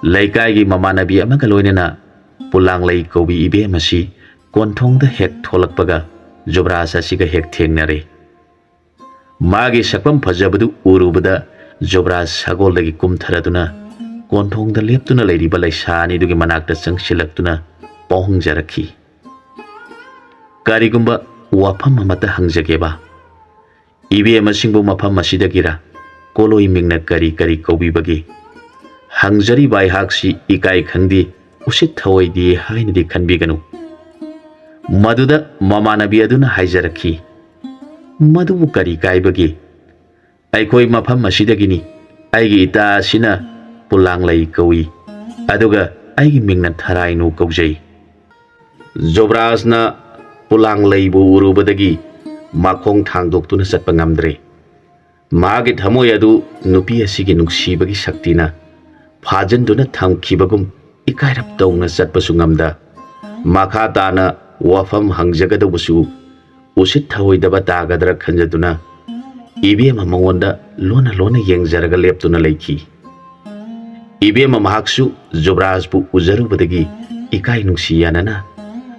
ꯂꯩꯀꯥꯏꯒꯤ ꯃꯃꯥꯟꯅꯕꯤ ꯑꯃꯒ ꯂꯣꯏꯅꯅ ꯄꯨꯂꯥꯡꯂꯩ ꯀꯧꯕꯤ ꯏꯕꯦꯝ ꯑꯁꯤ ꯀꯣꯟꯊꯣꯡꯗ ꯍꯦꯛ ꯊꯣꯛꯂꯛꯄꯒ ꯖꯨꯕ꯭ꯔꯥꯖ ꯑꯁꯤꯒ ꯍꯦꯛ ꯊꯦꯡꯅꯔꯦ꯫ ꯃꯥꯒꯤ ꯁꯛꯐꯝ ꯐꯖꯕꯗꯨ ꯎꯔꯨꯕꯗ ꯖꯨꯕ꯭ꯔꯥꯖ ꯁꯒꯣꯜꯗꯒꯤ ꯀꯨꯝꯊꯔꯗꯨꯅ ꯀꯣꯟꯊꯣꯡꯗ ꯂꯦꯞꯇꯨꯅ ꯂꯩꯔꯤꯕ ꯂꯩꯁꯥ ꯑꯅꯤꯗꯨꯒꯤ ꯃꯅꯥꯛꯇ ꯆꯪꯁꯤꯜꯂꯛꯇꯨꯅ ꯄꯥꯎꯍꯪꯖꯔꯛꯈꯤ꯫ ꯀꯔꯤꯒꯨꯝꯕ ꯋꯥꯐꯝ ꯑꯃꯠꯇ ꯍꯪꯖꯒꯦꯕ? ꯏꯕꯦꯝꯃꯁꯤꯡꯕꯨ ꯃꯐꯝ ꯑꯁꯤꯗꯒꯤꯔ ꯀꯣꯂꯣꯏ ꯃꯤꯡꯅ ꯀꯔꯤ ꯀꯧꯕꯤꯕꯒꯦ? ꯍꯪꯖꯔꯤꯕ ꯑꯩꯍꯥꯛꯁꯤ ꯏꯀꯥꯏ ꯈꯪꯗꯦ, ꯎꯁꯤꯠ ꯊꯑꯣꯏꯗꯦ ꯍꯥꯏꯅꯗꯤ ꯈꯟꯕꯤꯒꯅꯨ꯫ ꯃꯗꯨꯗ ꯃꯃꯥꯟꯅꯕꯤ ꯑꯗꯨꯅ ꯍꯥꯏꯖꯔꯛꯈꯤ꯫ ꯃꯗꯨꯕꯨ ꯀꯔꯤ ꯀꯥꯏꯕꯒꯦ? ꯑꯩꯈꯣꯏ ꯃꯐꯝ ꯑꯁꯤꯗꯒꯤꯅꯤ꯫ ꯑꯩꯒꯤ ꯏꯇꯥ ꯑꯁꯤꯅ ꯄꯨꯂꯥꯡꯂꯩ ꯀꯧꯏ, ꯑꯗꯨꯒ ꯑꯩꯒꯤ ꯃꯤꯡꯅ ꯊꯔꯥꯏꯅꯨ ꯀꯧꯖꯩ꯫ ꯖꯨꯕ꯭ꯔꯥꯖꯅ ꯄꯨꯂꯥꯡꯂꯩꯕꯨ ꯎꯔꯨꯕꯗꯒꯤ ꯃꯈꯣꯡ ꯊꯥꯡꯗꯣꯛꯇꯨꯅ ꯆꯠꯄ ꯉꯝꯗ꯭ꯔꯦ꯫ ꯃꯥꯒꯤ ꯊꯃꯣꯏ ꯑꯗꯨ ꯅꯨꯄꯤ ꯑꯁꯤꯒꯤ ꯅꯨꯡꯁꯤꯕꯒꯤ ꯁꯛꯇꯤꯅ ꯐꯥꯖꯤꯟꯗꯨꯅ ꯊꯝꯈꯤꯕꯒꯨꯝ ꯏꯀꯥꯏꯔꯞ ꯇꯧꯅ ꯆꯠꯄꯁꯨ ꯉꯝꯗ, ꯃꯈꯥ ꯇꯥꯅ ꯋꯥꯐꯝ ꯍꯪꯖꯒꯗꯧꯕꯁꯨ ꯎꯁꯤꯠ ꯊꯑꯣꯏꯗꯕ ꯇꯥꯒꯗ꯭ꯔꯥ ꯈꯟꯖꯗꯨꯅ ꯏꯕꯦꯝꯃ ꯃꯉꯣꯟꯗ ꯂꯣꯟꯅ ꯂꯦꯞꯇꯨꯅ ꯂꯩꯈꯤ꯫ ꯏꯕꯦꯝꯃ ꯃꯍꯥꯛꯁꯨ ꯖꯨꯕ꯭ꯔꯥꯖꯄꯨ ꯎꯖꯔꯨꯕꯗꯒꯤ ꯏꯀꯥꯏ ꯅꯨꯡꯁꯤ ꯌꯥꯅꯅ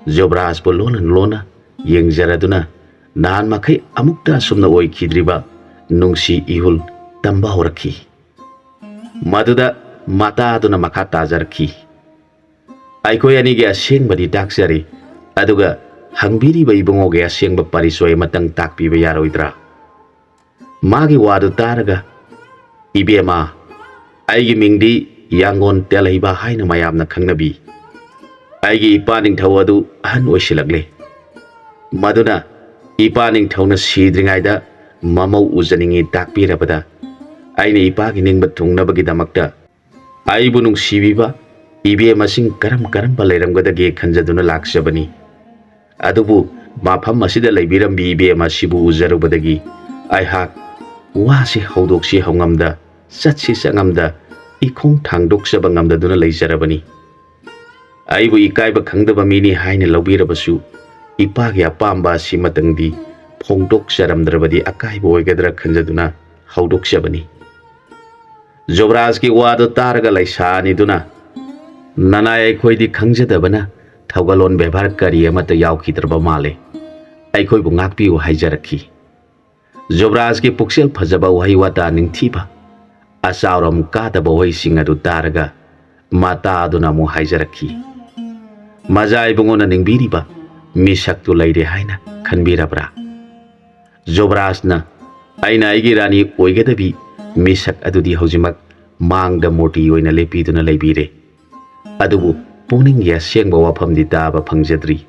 ꯖꯨꯕ꯭ꯔꯥꯖꯄꯨ ꯂꯣꯟꯅ ꯌꯦꯡꯖꯔꯗꯨꯅ ꯅꯍꯥꯟ ꯃꯈꯩ ꯑꯃꯨꯛꯇ ꯑꯁꯨꯝꯅ ꯑꯣꯏꯈꯤꯗ꯭ꯔꯤꯕ ꯅꯨꯡꯁꯤ ꯏꯍꯨꯜ ꯇꯝꯕ ꯍꯧꯔꯛꯈꯤ꯫ ꯃꯗꯨꯗ ꯃꯇꯥ ꯑꯗꯨꯅ ꯃꯈꯥ ꯇꯥꯖꯔꯛꯈꯤ꯫ ꯑꯩꯈꯣꯏ ꯑꯅꯤꯒꯤ ꯑꯁꯦꯡꯕꯗꯤ ꯇꯥꯛꯆꯔꯤ, ꯑꯗꯨꯒ hangbiriba ibungoge asengba parisoy matang takpiba yaroidra. Magi wadu taraga ibema aigi mingdi yangon telaiba haina mayamna khangnabi. Aigi ipa ningthau adu ahan oisilagle. Maduna ipa ningthauna sidringaida mamau ujaningi takpirabada aina ipagi ningba thungnabagi aibu nungsibiba ibema sing karam balairamgadage khanjaduna laksabani. Adubu mafam asida laibirambi ibema sibu ujarubadagi aihak wasi haudoksi haungamda satsi sangamda ikhong thangdoksaba ngamdaduna leijarabani. Aibu ikaiba khangdaba mini haina laubirabasu ipagi apamba simatangdi phongdoksaramdrabadi akaiba oigadra khanjaduna haudoksabani. Jobraj ki wadu taraga laisani duna nanai aikhoi khangjadabana thaugalon bebar kari amata yaukhidraba male aikhoi bu ngakpiu haijarakhi. Jobraj ki puksel phajaba wahai wata ningthiba asauram kadaba wahai sing adu taraga mata aduna mu haijarakhi. Majai bungona ningbiriba misaktu laire haina khanbirabra. Jobrajna aina aigi rani oigadabi misak adudi haujimak mangda murti oina lepiduna leibire. Adubu puning ya sengba wafamdi taba phangjadri.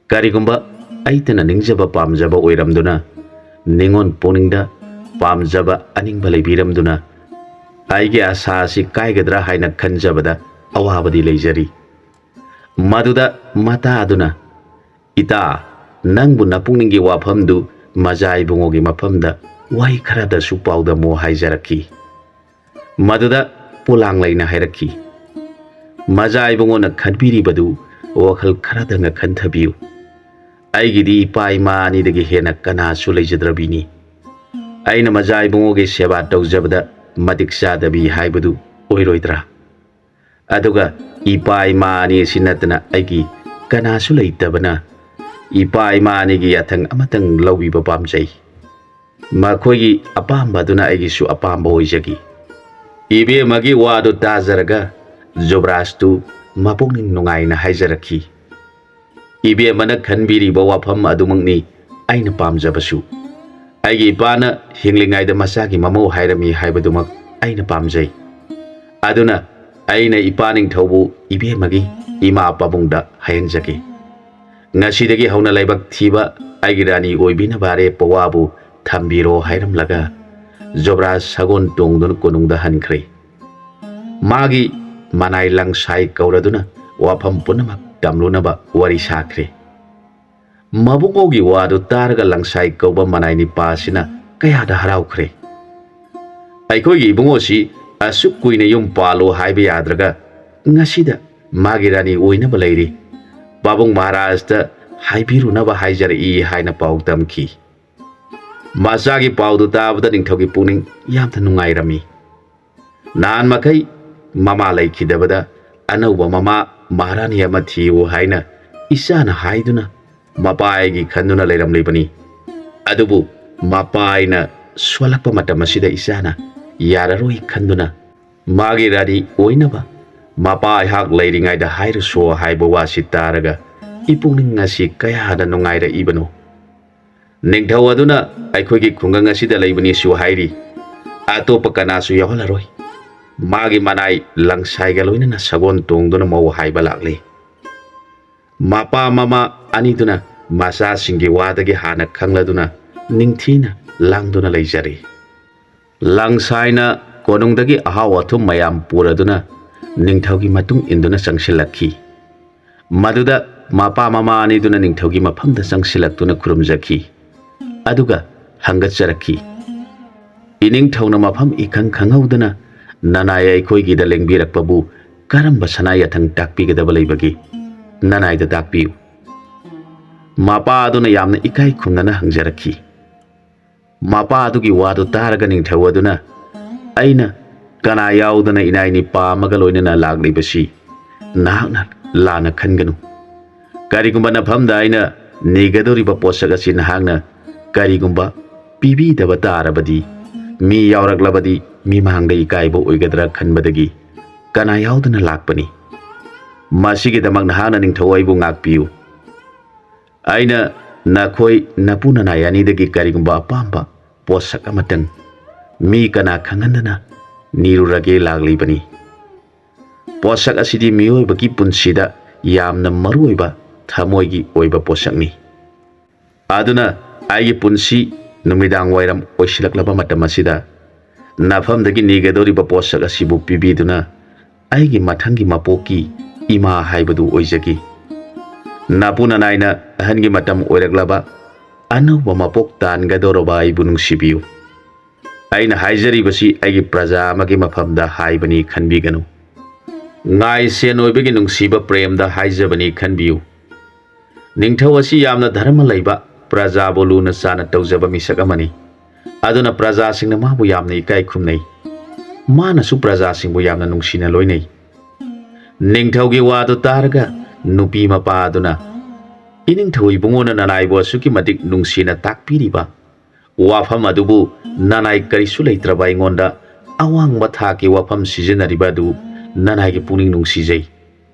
Karigumba aitana ningjaba pamjaba oiramduna ningon puningda pamjaba aningba leibiramduna aigi asa si kaigadra haina khanjabada awabadi leijari. Maduda mata aduna ita nangbu napungningi wafamdu majai bungogi mafamda wai kharada su pauda mo haijarakhi. Maduda pulang laina hairakhi. Majai bungona khanbiribadu wakhal kharada nga khanthabiu. Aigidi ipa ima anidagi hena kanasu leijadrabini. Aina majai bungogi seba taujabada matik chadabi haibadu oiroidra. Aduga ipa ima ani sinatana aigi kanasu leitabana ipa ima anigi yathang amatang laubiba pamjai. Makhoigi apamba duna aigisu apamba oijagi. Ibe magi wadu tazaraga Jobrastu mapungning nungaina haijarakhi. Ibe mana khanbiriba wafam adumangni aina pamjabasu. Aigi ipana hinglingaida masagi mamau hairami haibadumak aina pamjai. Aduna aina ipaning thaubu ibe magi ima pabungda hayanjagi. Ngasidagi hauna laibak thiba aigi rani oibina bare pawabu thambiro hairamlaga Jobraj sagon tongdun konungda hankre. Magi manai langsai kauraduna wafam punamak tamlunaba wari sakre. Mabungogi wadu taraga langsai kauba manai ni pasina kayada haraukre. Aikogi ibungosi asuk kuina yum palo haibe yadraga ngasida magi rani oinaba leiri. Babung Maharajda haibirunaba haijari haina pau tamki. Masagi paudu tabada ningthogi puning yamta nungairami. Nan makai mama laikidabada anauba mama maharani ama thiu haina isana haiduna mapaigi khanduna leiramlibani. Adubu mapaina swalakpa matamasida isana yararoi khanduna magi rani oinaba mapai hak leiringaida hairu so haiba wasi taraga ipuning ngasi kayada nungaira ibano. Ningthau aduna aikhoigi khungang asida leibani su hairi atopa kanasu yaholaroi. Magi manai langsai galoina sagon tongduna mau haiba lakle. Mapa mama aniduna masa singi wadagi hana khangladuna ningthina langduna leijari. Langsaina konungdagi ahaw athum mayam puraduna ningthaugi matung induna sangsilakhi. Maduda mapa mama aniduna ningthaugi mafamda sangsilaktuna khurumjakhi. Aduga hangatjarakhi. Ining thauna mafam ikhang khangaudana nanai aikhoigi da lengbirakpabu karamba sanai athang takpigadaba leibagi nanai da takpiu. Mapa aduna yamna ikai khumnana hangjarakhi. Mapa adugi wadu taraga ningthau aduna aina kana yaudana inai ni pamaga loinana laglibasi nahakna lana khanganu. Karigumba nafamda aina nigadoriba posaga si nahakna karigumba pibidaba tarabadi mi yauraglabadi mi mahangda ikaiba oigadra khanbadagi kana yaudana lakpani. Masigi damak nahana ningthau aibu ngakpiu. ꯑꯩꯅ ꯅꯈꯣꯏ ꯅꯄꯨ ꯅꯅꯥꯏ ꯑꯅꯤꯗꯒꯤ ꯀꯔꯤꯒꯨꯝꯕ ꯑꯄꯥꯝꯕ ꯄꯣꯠꯁꯛ ꯑꯃꯇꯪ ꯃꯤ ꯀꯅꯥ ꯈꯪꯍꯟꯗꯅ ꯅꯤꯔꯨꯔꯒꯦ ꯂꯥꯛꯂꯤꯕꯅꯤ꯫ ꯄꯣꯠꯁꯛ ꯑꯁꯤꯗꯤ ꯃꯤꯑꯣꯏꯕꯒꯤ ꯄꯨꯟꯁꯤꯗ ꯌꯥꯝꯅ ꯃꯔꯨꯑꯣꯏꯕ ꯊꯃꯣꯏꯒꯤ ꯑꯣꯏꯕ ꯄꯣꯠꯁꯛꯅꯤ꯫ ꯑꯗꯨꯅ ꯑꯩꯒꯤ ꯄꯨꯟꯁꯤ ꯅꯨꯃꯤꯗꯥꯡ ꯋꯥꯏꯔꯝ ꯑꯣꯏꯁꯤꯜꯂꯛꯂꯕ ꯃꯇꯝ ꯑꯁꯤꯗ ꯅꯐꯝꯗꯒꯤ ꯅꯤꯒꯗꯧꯔꯤꯕ ꯄꯣꯠꯁꯛ ꯑꯁꯤꯕꯨ ꯄꯤꯕꯤꯗꯨꯅ ꯑꯩꯒꯤ ꯃꯊꯪꯒꯤ ꯃꯄꯣꯛꯀꯤ ꯏꯃꯥ ꯍꯥꯏꯕꯗꯨ ꯑꯣꯏꯖꯒꯤ꯫ ꯅꯄꯨ ꯅꯅꯥꯏꯅ ꯑꯍꯟꯒꯤ ꯃꯇꯝ ꯑꯣꯏꯔꯛꯂꯕ ꯑꯅꯧꯕ ꯃꯄꯣꯛ ꯇꯥꯟꯒꯗꯧꯔꯕ ꯑꯩꯕꯨ ꯅꯨꯡꯁꯤꯕꯤꯌꯨ꯫ ꯑꯩꯅ ꯍꯥꯏꯖꯔꯤꯕꯁꯤ ꯑꯩꯒꯤ ꯄ꯭ꯔꯖꯥ ꯑꯃꯒꯤ ꯃꯐꯝꯗ ꯍꯥꯏꯕꯅꯤ ꯈꯟꯕꯤꯒꯅꯨ꯫ ꯉꯥꯏ ꯁꯦꯟ ꯑꯣꯏꯕꯒꯤ ꯅꯨꯡꯁꯤꯕ ꯄ꯭ꯔꯦꯝꯗ ꯍꯥꯏꯖꯕꯅꯤ ꯈꯟꯕꯤꯌꯨ꯫ ꯅꯤꯡꯊꯧ ꯑꯁꯤ ꯌꯥꯝꯅ ꯙꯔꯃ ꯂꯩꯕ ꯄ꯭ꯔꯖꯥꯕꯨ ꯂꯨꯅ ꯆꯥꯅ ꯇꯧꯖꯕ ꯃꯤꯁꯛ ꯑꯃꯅꯤ꯫ ꯑꯗꯨꯅ ꯄ꯭ꯔꯖꯥꯁꯤꯡꯅ ꯃꯥꯕꯨ ꯌꯥꯝꯅ ꯏꯀꯥꯏ ꯈꯨꯝꯅꯩ꯫ ꯃꯥꯅꯁꯨ ꯄ꯭ꯔꯖꯥꯁꯤꯡꯕꯨ ꯌꯥꯝꯅ ꯅꯨꯡꯁꯤꯅ ꯂꯣꯏꯅꯩ꯫ ꯅꯤꯡꯊꯧꯒꯤ ꯋꯥꯗꯨ ꯇꯥꯔꯒ ꯅꯨꯄꯤ ꯃꯄꯥ ꯑꯗꯨꯅ ꯏꯅꯤꯡꯊꯧ ꯏꯕꯨꯡꯉꯣꯅ ꯅꯅꯥꯏꯕꯨ ꯑꯁꯨꯛꯀꯤ ꯃꯇꯤꯛ ꯅꯨꯡꯁꯤꯅ ꯇꯥꯛꯄꯤꯔꯤꯕ ꯋꯥꯐꯝ ꯑꯗꯨꯕꯨ ꯅꯅꯥꯏ ꯀꯔꯤꯁꯨ ꯂꯩꯇ꯭ꯔꯕ ꯑꯩꯉꯣꯟꯗ ꯑꯋꯥꯡꯕ ꯊꯥꯛꯀꯤ ꯋꯥꯐꯝ ꯁꯤꯖꯤꯟꯅꯔꯤꯕ ꯑꯗꯨ ꯅꯅꯥꯏꯒꯤ ꯄꯨꯛꯅꯤꯡ ꯅꯨꯡꯁꯤꯖꯩ꯫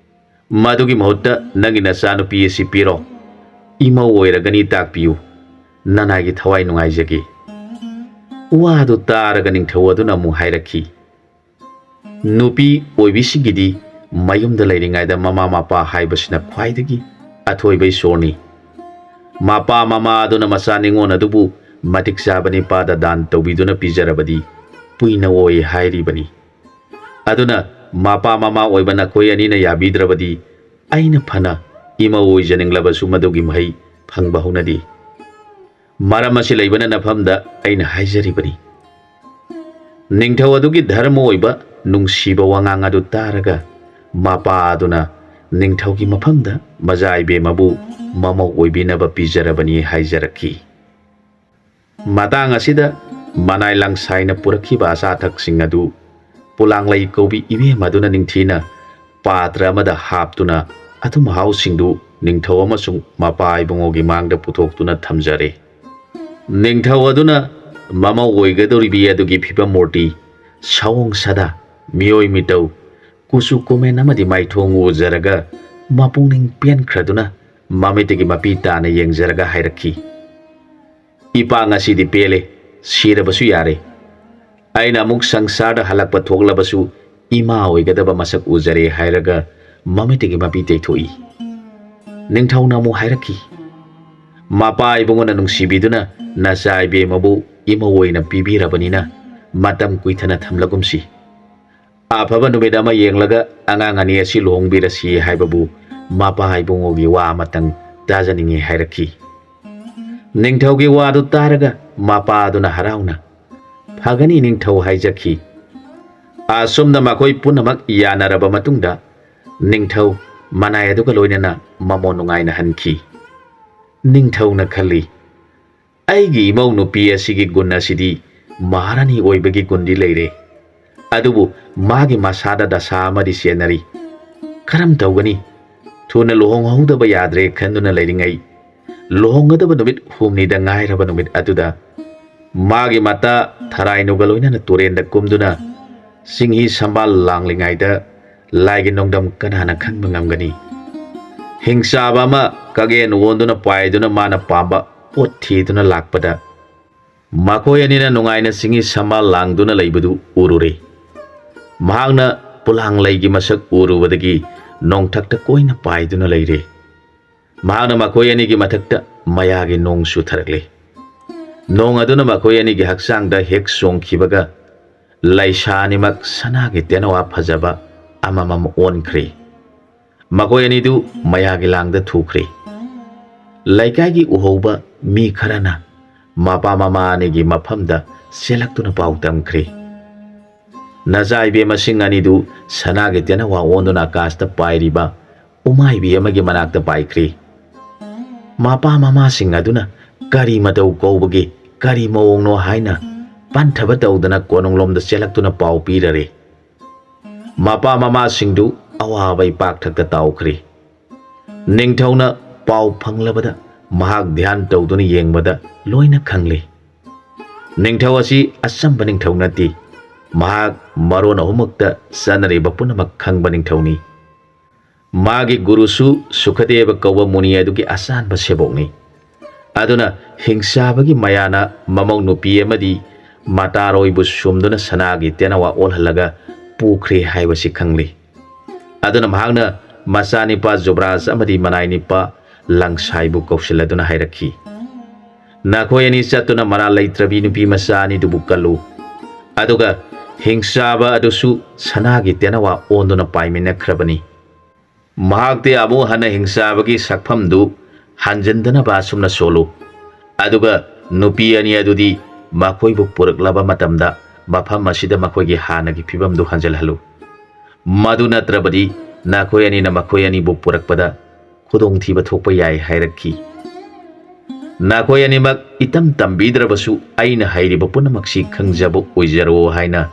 ꯃꯗꯨꯒꯤ ꯃꯍꯨꯠꯇ ꯅꯪꯒꯤ ꯅꯆꯥꯅꯨꯄꯤ ꯑꯁꯤ ꯄꯤꯔꯣ, ꯏꯃꯧ ꯑꯣꯏꯔꯒꯅꯤ ꯇꯥꯛꯄꯤꯌꯨ, ꯅꯅꯥꯏꯒꯤ ꯊꯋꯥꯏ ꯅꯨꯡꯉꯥꯏꯖꯒꯦ꯫ ꯋꯥꯗꯨ ꯇꯥꯔꯒ ꯅꯤꯡꯊꯧ ꯑꯗꯨꯅ ꯑꯃꯨꯛ ꯍꯥꯏꯔꯛꯈꯤ, ꯅꯨꯄꯤ ꯑꯣꯏꯕꯤꯁꯤꯡꯒꯤꯗꯤ ꯃꯌꯨꯝꯗ ꯂꯩꯔꯤꯉꯩꯗ ꯃꯃꯥ ꯃꯄꯥ ꯍꯥꯏꯕꯁꯤꯅ ꯈ꯭ꯋꯥꯏꯗꯒꯤ ꯑꯊꯣꯏꯕ ꯏꯁꯣꯔꯅꯤ꯫ ꯃꯄꯥ ꯃꯃꯥ ꯑꯗꯨꯅ ꯃꯆꯥ ꯅꯤꯉꯣꯜ ꯑꯗꯨꯕꯨ ꯃꯇꯤꯛ ꯆꯥꯕ ꯅꯤꯄꯥꯗ ꯗꯥꯟ ꯇꯧꯕꯤꯗꯨꯅ ꯄꯤꯖꯔꯕꯗꯤ ꯀꯨꯏꯅ ꯑꯣꯏ ꯍꯥꯏꯔꯤꯕꯅꯤ꯫ ꯑꯗꯨꯅ ꯃꯄꯥ ꯃꯃꯥ ꯑꯣꯏꯕ ꯅꯈꯣꯏ ꯑꯅꯤꯅ ꯌꯥꯕꯤꯗ꯭ꯔꯕꯗꯤ ꯑꯩꯅ ꯐꯅ ꯏꯃꯧ ꯑꯣꯏꯖꯅꯤꯡꯂꯕꯁꯨ ꯃꯗꯨꯒꯤ ꯃꯍꯩ ꯐꯪꯕ ꯍꯧꯅꯗꯦ꯫ ꯃꯔꯝ ꯑꯁꯤ ꯂꯩꯕꯅ ꯅꯐꯝꯗ ꯑꯩꯅ ꯍꯥꯏꯖꯔꯤꯕꯅꯤ꯫ ꯅꯤꯡꯊꯧ ꯑꯗꯨꯒꯤ ꯙꯔꯃ ꯑꯣꯏꯕ ꯅꯨꯡꯁꯤꯕ ꯋꯥꯉꯥꯡ ꯑꯗꯨ ꯇꯥꯔꯒ ꯃꯄꯥ ꯑꯗꯨꯅ ꯅꯤꯡꯊꯧꯒꯤ ꯃꯐꯝꯗ ꯃꯖꯥꯏꯕꯦꯝꯃꯕꯨ ꯃꯃꯧ ꯑꯣꯏꯕꯤꯅꯕ ꯄꯤꯖꯔꯕꯅꯤ ꯍꯥꯏꯖꯔꯛꯈꯤ꯫ ꯃꯇꯥꯡ ꯑꯁꯤꯗ ꯃꯅꯥꯏ ꯂꯪꯁꯥꯏꯅ ꯄꯨꯔꯛꯈꯤꯕ ꯑꯆꯥ ꯑꯊꯛꯁꯤꯡ ꯑꯗꯨ ꯄꯣꯂꯥꯡꯂꯩ ꯀꯧꯕꯤ ꯏꯕꯦꯝ ꯑꯗꯨꯅ ꯅꯤꯡꯊꯤꯅ ꯄꯥꯇ꯭ꯔ ꯑꯃꯗ ꯍꯥꯞꯇꯨꯅ ꯑꯊꯨꯝ ꯑꯍꯥꯎꯁꯤꯡꯗꯨ ꯅꯤꯡꯊꯧ ꯑꯃꯁꯨꯡ ꯃꯄꯥ ꯏꯕꯨꯡꯉꯣꯒꯤ ꯃꯥꯡꯗ ꯄꯨꯊꯣꯛꯇꯨꯅ ꯊꯝꯖꯔꯦ꯫ ꯅꯤꯡꯊꯧ ꯑꯗꯨꯅ ꯃꯃꯧ ꯑꯣꯏꯒꯗꯧꯔꯤꯕꯤ ꯑꯗꯨꯒꯤ ꯐꯤꯕꯝ ꯃꯨꯔꯇꯤ, ꯁꯑꯣꯡ ꯁꯥꯗꯥ, ꯃꯤꯑꯣꯏ ꯃꯤꯇꯧ, ꯀꯨꯆꯨ ꯀꯨꯃꯦꯟ ꯑꯃꯗꯤ ꯃꯥꯏꯊꯣꯡ ꯎꯖꯔꯒ ꯃꯄꯨꯛꯅꯤꯡ ꯄꯦꯟꯈ꯭ꯔꯗꯨꯅ ꯃꯃꯤꯠꯇꯒꯤ ꯃꯄꯤ ꯇꯥꯅ ꯌꯦꯡꯖꯔꯒ ꯍꯥꯏꯔꯛꯈꯤ, ꯏꯄꯥ ꯉꯁꯤꯗꯤ ꯄꯦꯜꯂꯦ, ꯁꯤꯔꯕꯁꯨ ꯌꯥꯔꯦ꯫ ꯑꯩꯅ ꯑꯃꯨꯛ ꯁꯪꯁꯥꯔꯗ ꯍꯜꯂꯛꯄ ꯊꯣꯛꯂꯕꯁꯨ ꯏꯃꯥ ꯑꯣꯏꯒꯗꯕ ꯃꯁꯛ ꯎꯖꯔꯦ ꯍꯥꯏꯔꯒ ꯃꯃꯤꯠꯇꯒꯤ ꯃꯄꯤ ꯇꯩꯊꯣꯛꯏ꯫ ꯅꯤꯡꯊꯧꯅ ꯑꯃꯨꯛ ꯍꯥꯏꯔꯛꯈꯤ, ꯃꯄꯥ ꯏꯕꯨꯡꯉꯣꯅ ꯅꯨꯡꯁꯤꯕꯤꯗꯨꯅ ꯅꯆꯥ ꯏꯕꯦꯝꯃꯕꯨ ꯏꯃꯧ ꯑꯣꯏꯅ ꯄꯤꯕꯤꯔꯕꯅꯤꯅ ꯃꯇꯝ ꯀꯨꯏꯊꯅ ꯊꯝꯂꯒꯨꯝꯁꯤ꯫ ꯑꯐꯕ ꯅꯨꯃꯤꯠ ꯑꯃ ꯌꯦꯡꯂꯒ ꯑꯉꯥꯡ ꯑꯅꯤ ꯑꯁꯤ ꯂꯨꯍꯣꯡꯕꯤꯔꯁꯤ ꯍꯥꯏꯕꯕꯨ ꯃꯄꯥ ꯏꯕꯨꯡꯉꯣꯒꯤ ꯋꯥ ꯑꯃꯇꯪ ꯇꯥꯖꯅꯤꯡꯉꯤ ꯍꯥꯏꯔꯛꯈꯤ꯫ ꯅꯤꯡꯊꯧꯒꯤ ꯋꯥꯗꯨ ꯇꯥꯔꯒ ꯃꯄꯥ ꯑꯗꯨꯅ ꯍꯔꯥꯎꯅ ꯐꯒꯅꯤ ꯅꯤꯡꯊꯧ ꯍꯥꯏꯖꯈꯤ꯫ ꯑꯁꯨꯝꯅ ꯃꯈꯣꯏ ꯄꯨꯝꯅꯃꯛ ꯌꯥꯅꯔꯕ ꯃꯇꯨꯡꯗ ꯅꯤꯡꯊꯧ ꯃꯅꯥꯏ ꯑꯗꯨꯒ ꯂꯣꯏꯅꯅ ꯃꯃꯣꯟ ꯅꯨꯡꯉꯥꯏꯅ ꯍꯟꯈꯤ꯫ ꯅꯤꯡꯊꯧꯅ ꯈꯜꯂꯤ, ꯑꯩꯒꯤ ꯏꯃꯧ ꯅꯨꯄꯤ ꯑꯁꯤꯒꯤ ꯒꯨꯟ ꯑꯁꯤꯗꯤ ꯃꯍꯥꯔꯥꯅꯤ ꯑꯣꯏꯕꯒꯤ ꯒꯨꯟꯗꯤ ꯂꯩꯔꯦ, ꯑꯗꯨꯕꯨ ꯃꯥꯒꯤ ꯃꯁꯥꯗ ꯗꯁꯥ ꯑꯃꯗꯤ ꯆꯦꯟꯅꯔꯤ꯫ ꯀꯔꯝ ꯇꯧꯒꯅꯤ? ꯊꯨꯅ ꯂꯨꯍꯣꯡꯍꯧꯗꯕ ꯌꯥꯗ꯭ꯔꯦ ꯈꯟꯗꯨꯅ ꯂꯩꯔꯤꯉꯩ ꯂꯨꯍꯣꯡꯒꯗꯕ ꯅꯨꯃꯤꯠ ꯍꯨꯝꯅꯤꯗ ꯉꯥꯏꯔꯕ ꯅꯨꯃꯤꯠ ꯑꯗꯨꯗ ꯃꯥꯒꯤ ꯃꯇꯥ ꯊꯔꯥꯏꯅꯨꯒ ꯂꯣꯏꯅꯅ ꯇꯨꯔꯦꯟꯗ ꯀꯨꯝꯗꯨꯅ ꯆꯤꯡꯍꯤ ꯁꯝꯕꯥꯜ ꯂꯥꯡꯂꯤꯉꯩꯗ ꯂꯥꯏꯒꯤ ꯅꯣꯡꯗꯝ ꯀꯅꯥꯅ ꯈꯪꯕ ꯉꯝꯒꯅꯤ? ꯍꯤꯡꯆꯥꯕ ꯑꯃ ꯀꯒꯦꯟ ꯑꯣꯟꯗꯨꯅ ꯄꯥꯏꯗꯨꯅ ꯃꯥꯅ ꯄꯥꯝꯕ ꯄꯣꯠ ꯊꯤꯗꯨꯅ ꯂꯥꯛꯄꯗ ꯃꯈꯣꯏ ꯑꯅꯤꯅ ꯅꯨꯡꯉꯥꯏꯅ ꯆꯤꯡꯍꯤ ꯁꯝꯕꯥꯜ ꯂꯥꯡꯗꯨꯅ ꯂꯩꯕꯗꯨ ꯎꯔꯨꯔꯦ꯫ ꯃꯍꯥꯛꯅ ꯄꯣꯂꯥꯡꯂꯩꯒꯤ ꯃꯁꯛ ꯎꯔꯨꯕꯗꯒꯤ ꯅꯣꯡꯊꯛꯇ ꯀꯣꯏꯅ ꯄꯥꯏꯗꯨꯅ ꯂꯩꯔꯦ꯫ ꯃꯍꯥꯛꯅ ꯃꯈꯣꯏ ꯑꯅꯤꯒꯤ ꯃꯊꯛꯇ ꯃꯌꯥꯒꯤ ꯅꯣꯡ ꯆꯨꯊꯔꯛꯂꯦ꯫ ꯅꯣꯡ ꯑꯗꯨꯅ ꯃꯈꯣꯏ ꯑꯅꯤꯒꯤ ꯍꯛꯆꯥꯡꯗ ꯍꯦꯛ ꯆꯣꯡꯈꯤꯕꯒ ꯂꯩꯁꯥ ꯑꯅꯤꯃꯛ ꯁꯅꯥꯒꯤ ꯇꯦꯅꯋꯥ ꯐꯖꯕ ꯑꯃꯃꯝ ꯑꯣꯟꯈ꯭ꯔꯦ꯫ ꯃꯈꯣꯏ ꯑꯅꯤꯗꯨ ꯃꯌꯥꯒꯤ ꯂꯥꯡꯗ ꯊꯨꯈ꯭ꯔꯦ꯫ ꯂꯩꯀꯥꯏꯒꯤ ꯎꯍꯧꯕ ꯃꯤ ꯈꯔꯅ ꯃꯄꯥ ꯃꯃꯥ ꯑꯅꯤꯒꯤ ꯃꯐꯝꯗ ꯆꯦꯜꯂꯛꯇꯨꯅ ꯄꯥꯎ ꯇꯝꯈ꯭ꯔꯦ꯫ ꯅꯆꯥ ꯏꯕꯦꯝꯃꯁꯤꯡ ꯑꯅꯤꯗꯨ ꯁꯅꯥꯒꯤ ꯇꯦꯅꯋꯥ ꯑꯣꯟꯗꯨꯅ ꯑꯀꯥꯁꯇ ꯄꯥꯏꯔꯤꯕ ꯎꯃꯥꯏꯕꯤ ꯑꯃꯒꯤ ꯃꯅꯥꯛꯇ ꯄꯥꯏꯈ꯭ꯔꯦ꯫ ꯃꯄꯥ ꯃꯃꯥꯁꯤꯡ ꯑꯗꯨꯅ ꯀꯔꯤ ꯃꯇꯧ ꯀꯧꯕꯒꯦ, ꯀꯔꯤ ꯃꯑꯣꯡꯅꯣ ꯍꯥꯏꯅ ꯄꯟꯊꯕ ꯇꯧꯗꯅ ꯀꯣꯅꯨꯡꯂꯣꯝꯗ ꯆꯦꯜꯂꯛꯇꯨꯅ ꯄꯥꯎ ꯄꯤꯔꯔꯦ꯫ ꯃꯄꯥ ꯃꯃꯥꯁꯤꯡꯗꯨ ꯑꯋꯥꯕ ꯏꯄꯥꯛꯊꯛꯇ ꯇꯥꯎꯈ꯭ꯔꯦ꯫ ꯅꯤꯡꯊꯧꯅ ꯄꯥꯎ ꯐꯪꯂꯕꯗ ꯃꯍꯥꯛ ꯙ꯭ꯌꯥꯟ ꯇꯧꯗꯨꯅ ꯌꯦꯡꯕꯗ ꯂꯣꯏꯅ ꯈꯪꯂꯦ꯫ ꯅꯤꯡꯊꯧ ꯑꯁꯤ ꯑꯆꯝꯕ ꯅꯤꯡꯊꯧ ꯅꯠꯇꯦ, ꯃꯍꯥꯛ ꯃꯔꯣꯟ ꯑꯍꯨꯝꯃꯛꯇ ꯆꯠꯅꯔꯤꯕ ꯄꯨꯝꯅꯃꯛ ꯈꯪꯕ ꯅꯤꯡꯊꯧꯅꯤ꯫ Magi gurusu Sukadeva kauba muni adugi asanba sebokni. Aduna hingsabagi mayana mamong nupi amadi mataroibu sumduna sanagi tenawa olhalaga pukri haibasi khangli. Aduna mahagna masanipa Zobraz amadi manaynipa langsaibu kausiladuna hairakhi. Nakoyani satuna mana laitrabi nupi masani dubu kalu. Aduga hingsaba adusu sanagi tenawa onduna paimina krabani. Mahagte amu hana hingsabagi sakpamdu hanjandana basumna solo. Aduga nupi ani adudi makoibu puraklaba matamda mafam masida makoigi hanagi pibamdu hanjalhalu. Madu natrabadi nakoyani na makoyani bu purakpada khudong thiba thokpa yai hairakhi. Nakoyani mak itam tambidrabasu aina hairiba punamaksi khangjabu oijaro haina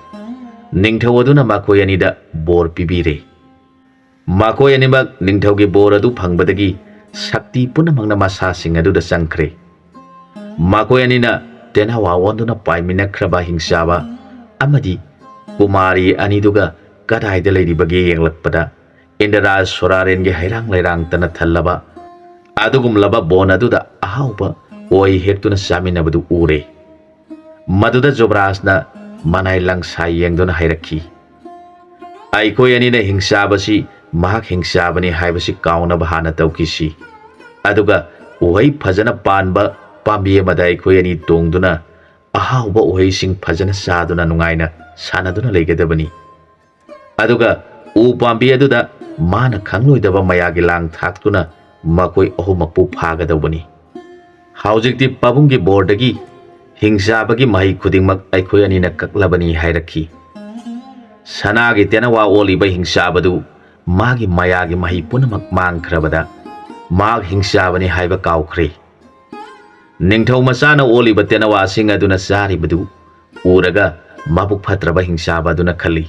ningthawaduna makoyani da bor pibire. Makoyani mak ningthaugi bor adu phangbadagi sakti punamangna masa sing adu da sangkhre. Makoyani na tenawa wanduna paimina khraba hingsaba amadi kumari aniduga kadaida leiribagi yenglakpada Indra Soraren ge hairang lairang tana thallaba adugumlaba bon aduda ahauba oi hektuna saminabadu ure. Maduda Zobrasna manai langsai yengduna hairakhi. Aikoyani na hingsabasi mahak hingsabani haibasi kauna bahana taukisi. Aduga uhai phajana panba pambi amada aikoyani tongduna ahauba uhai sing phajana saduna nungaina sanaduna leigadabani. Aduga u pambi aduda mana khangloidaba mayagi lang thaktuna makoi ahumakpu phagadabani. Haujikti pabungi bordagi hingsabagi mahi khudingmak aikoyani na kaklabani hairakhi. Sanagi tenawa oliba hingsabadu magi mayagi mahi punamak mangkrabada mag hingsabani haiba kaukhre. Ningthau masana oliba tenawa sing aduna saribadu uraga mabuk phatraba hingsabaduna khali.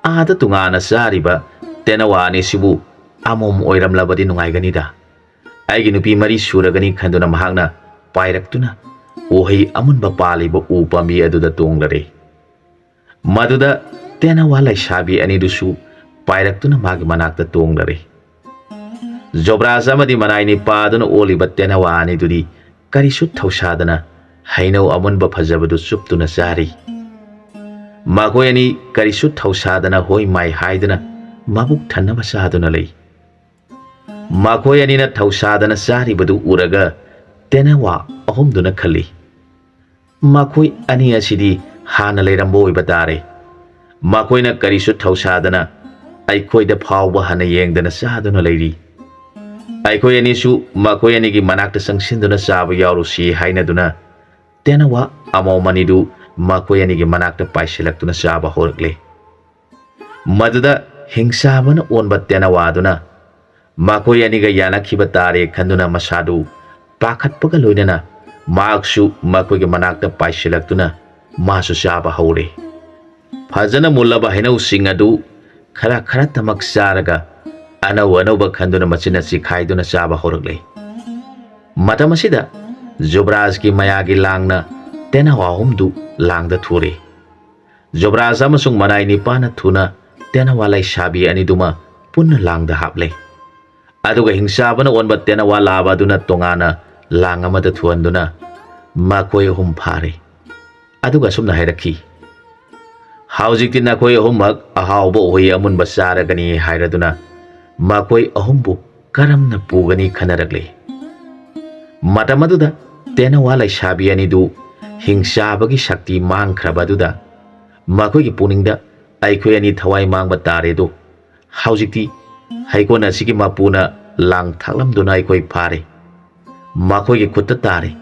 Ada tungana sariba tenawa ni sibu amom oiramlabadi nungaiganida. Aigi nupi mari suragani khanduna mahagna pairaktuna ohai amunba paliba upami aduda tonglare. Maduda tenawa laisabi anidusu pairaktuna magi manakta tonglare. Zobraz amadi manaini paduna oliba tenawa anidudi karisu thausadana hainau amunba phajabadu suptuna sari. Makoyani karisu thausadana hoi mai haidana mabuk thannaba saduna lei. Makoyani na thausadana sari badu uraga tenawa ahumduna khali. Makoi ani asidi hana leirambo oiba tare. Makoina karisu thausadana aikoida phawba hana yengdana saduna leiri. Aikoyani su makoyani gi manakta sangsinduna saba yaurusi hainaduna tenawa amomanidu makoyani gi manakta paisilaktuna saba horakle. Maduda hingsabana onba tenawa aduna makoyani ga yanakhiba tare khanduna masadu pakhatpaga loinana maksu makoy gi manakta paisilaktuna masu saba hore. Phajana mullaba hainau singadu khara khara tamak saraga anau anauba khanduna machina sikhaiduna saba horakle. Matamasida Zobraz ki mayagi langna tenawa humdu langda thure. Zobraz amasung manai nipana thuna tenawa laisabi aniduma punna langda haple. Aduga hingsabana onba tenawa labaduna tongana langamada thuanduna makoy hum phare. Aduga sumna hairakhi. Haujikti nakoy humak ahauba ohi amunba saragani hairaduna makoy ahumbu karamna pugani khanaragle. Matamaduda tenawa laisabi anidu hingsabagi shakti mangkhrabaduda makoy puningda aikoyani thawai mangba taredo. Haujikti haikona sigi mapuna lang thaklamduna aikoi phare. Makoy gi khutta tare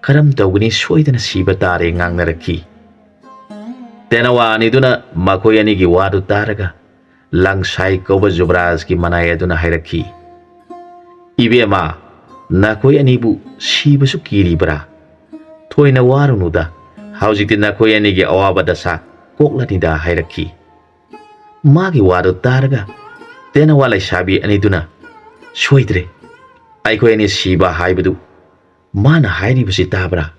karam tawgani soidana siba tare ngangnarakhi. Tenawa aniduna makoy ani gi wadu taraga lang sai koba Zobraz ki manayaduna hairakhi. Ibema nakoy anibu sibasu kiribra. Thoina warunuda haujikti nakoy ani gi awabada sa koklanida hairakhi. Magi wadu taraga tenawa laisabi aniduna soidre aikoy ani siba haibadu mana hairibasi tabra.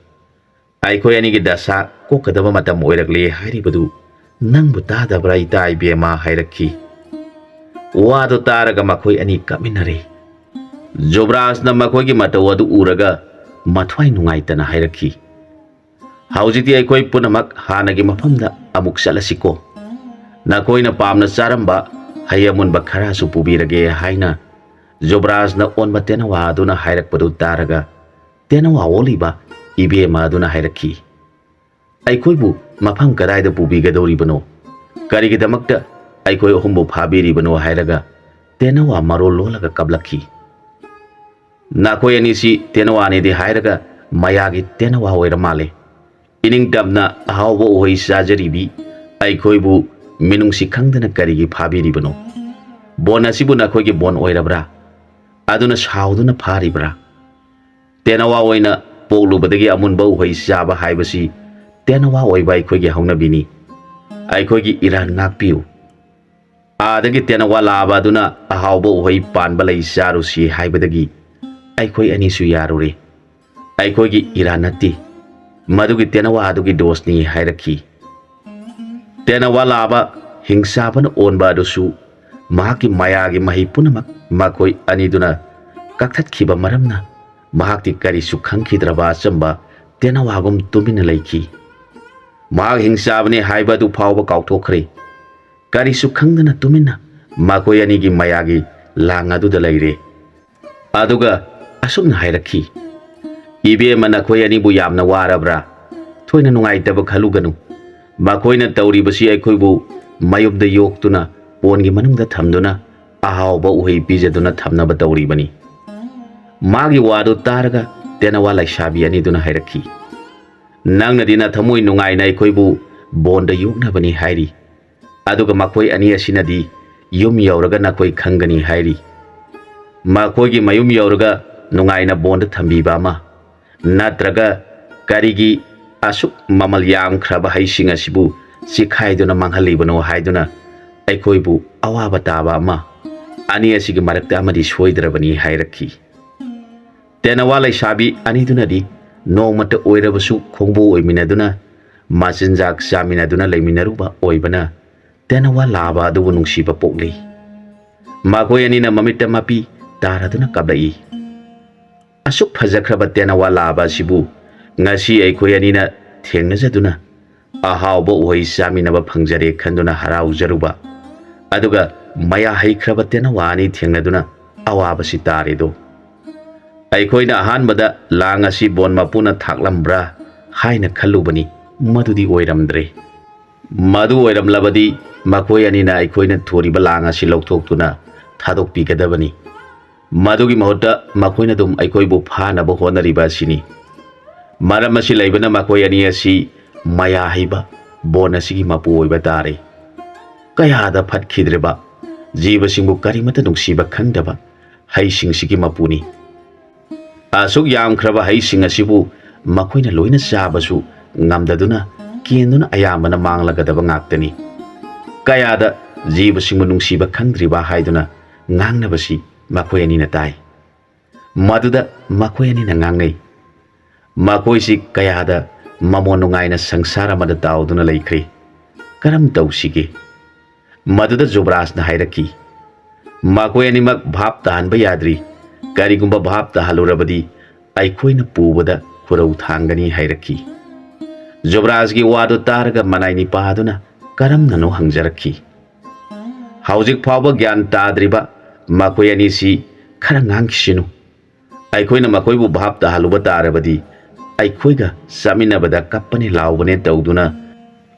Aikoy ani gi dasa kokadaba matam oirakle hairibadu nangbu tadabra ita ibema hairakhi. Wado taraga makhoi ani kaminare. Jobrasna makhoi gi matau adu uraga mathwai nungaitana hairakhi. Haujiti aikoi punamak hanagi mafamda amuk salasiko. Nakoina pamna charamba hayamunba khara su pubirage haina Jobrasna onba tenawa aduna hairakpadu taraga tenawa oliba ibema aduna hairakhi. Aikoibu mafam kadaida pubigadoribano karigidamakta aikoi ohumbu phabiribano hairaga tenawa marol lolaga kablakhi. Nakoi anisi tenawa ne de hairaga mayagi tenawa oiramale. Ining damna ahawbo ohoi sajaribi aikoibu minungsi khangdana karigi phabiribano. Bon asibu nakoigi bon oirabra aduna sauduna pharibra. Tenawa oina poglubadagi amunba ohoi saba haibasi tenawa oiba aikoigi haunabini. Aikoigi iran ngakpiu. Adagi tenawa laba aduna ahawbo ohoi panba lai sarusi haibadagi aikoi anisu yarure. Aikoigi iran nati madugi tenawa adugi dosni hairakhi. Tenawa laba hingsabana onba adusu mahaki mayagi mahi punamak makoi aniduna kakthatkhiba maramna mahakti kari sukhangkhidraba chamba tenawagum tumina laiki. Mahak hingsabane haibadu phawba kauthokhre. Kari sukhangdana tumina makoi anigi mayagi langaduda laire. Aduga asukna hairakhi. Ibe mana koi anibu yamna warabra thoina nungaitaba khaluganu. Makoina tauribasi aikoibu mayumda yoktuna pongi manungda thamduna ahawba uhei pijaduna thamnaba tauribani. Magi wadu taraga tenawa laisabi aniduna hairakhi. Nangna dina thamoi nungaina aikoibu bonda yoknabani hairi. Aduga makoi ani asinadi yum yauraga nakoi khangani hairi. Makoigi mayum yauraga nungaina bonda thambiba ama natraga karigi asuk mamal yam khraba haising asibu sikhaiduna manghalibano haiduna aikoibu awaba taba ama ani asigi marakta amadi soidrabani hairakhi. Tenawa laisabi anidunadi nongmata oirabasu khongbo oiminaduna machinjak chaminaduna leiminaruba oibana tenawa laba adubu nungsiba pokli. Makoi anina mamita mapi taraduna kablai. Asuk phajakraba tenawa laba sibu ngasi aikoi anina thengnajaduna ahawba uhoi chaminaba phangjare khanduna haraujaruba aduga maya haikraba tenawa ani thengnaduna awabasi taredo. Aikoina ahanbada langasi bon mapuna thaklambra haina khallubani madudi oiramdre. Madu oiramlabadi makoi anina aikoina thoriba langasi lauthokuna thadokpigadabani. Madugi mahutta makoina dum aikoibu phanaba honariba sini. Maramasi laibana makoi ani asi maya haiba bonasigi mapu oiba tare. Kayada phatkidreba jibasingbu karimata nungsiba khangdaba haisingsigi mapuni. Asuk yamkhraba haising asibu makoina loina chabasu ngamdaduna kenduna ayambana manglagadaba ngaktani. Kayada jibasingbu nungsiba khangdriba haiduna ngangnabasi makoi anina tai. Maduda makoi anina ngangnai. Makoi si kayada mamon nungaina sangsara mada tauduna laikre. Karam tausige. Maduda Jobrasna hairakhi. Makoi animak bhap tahanba yadri. Karigumba bhap tahalurabadi aikoina pubada kurau thangani hairakhi. Jobrasgi wadu taraga manaini paduna karam nano hangjarakhi. Haujik phawba gyan tadriba makoi anisi khara ngangkisinu. Aikoina makoibu bhap tahaluba tarabadi aikoiga saminabada kappani laubane tauduna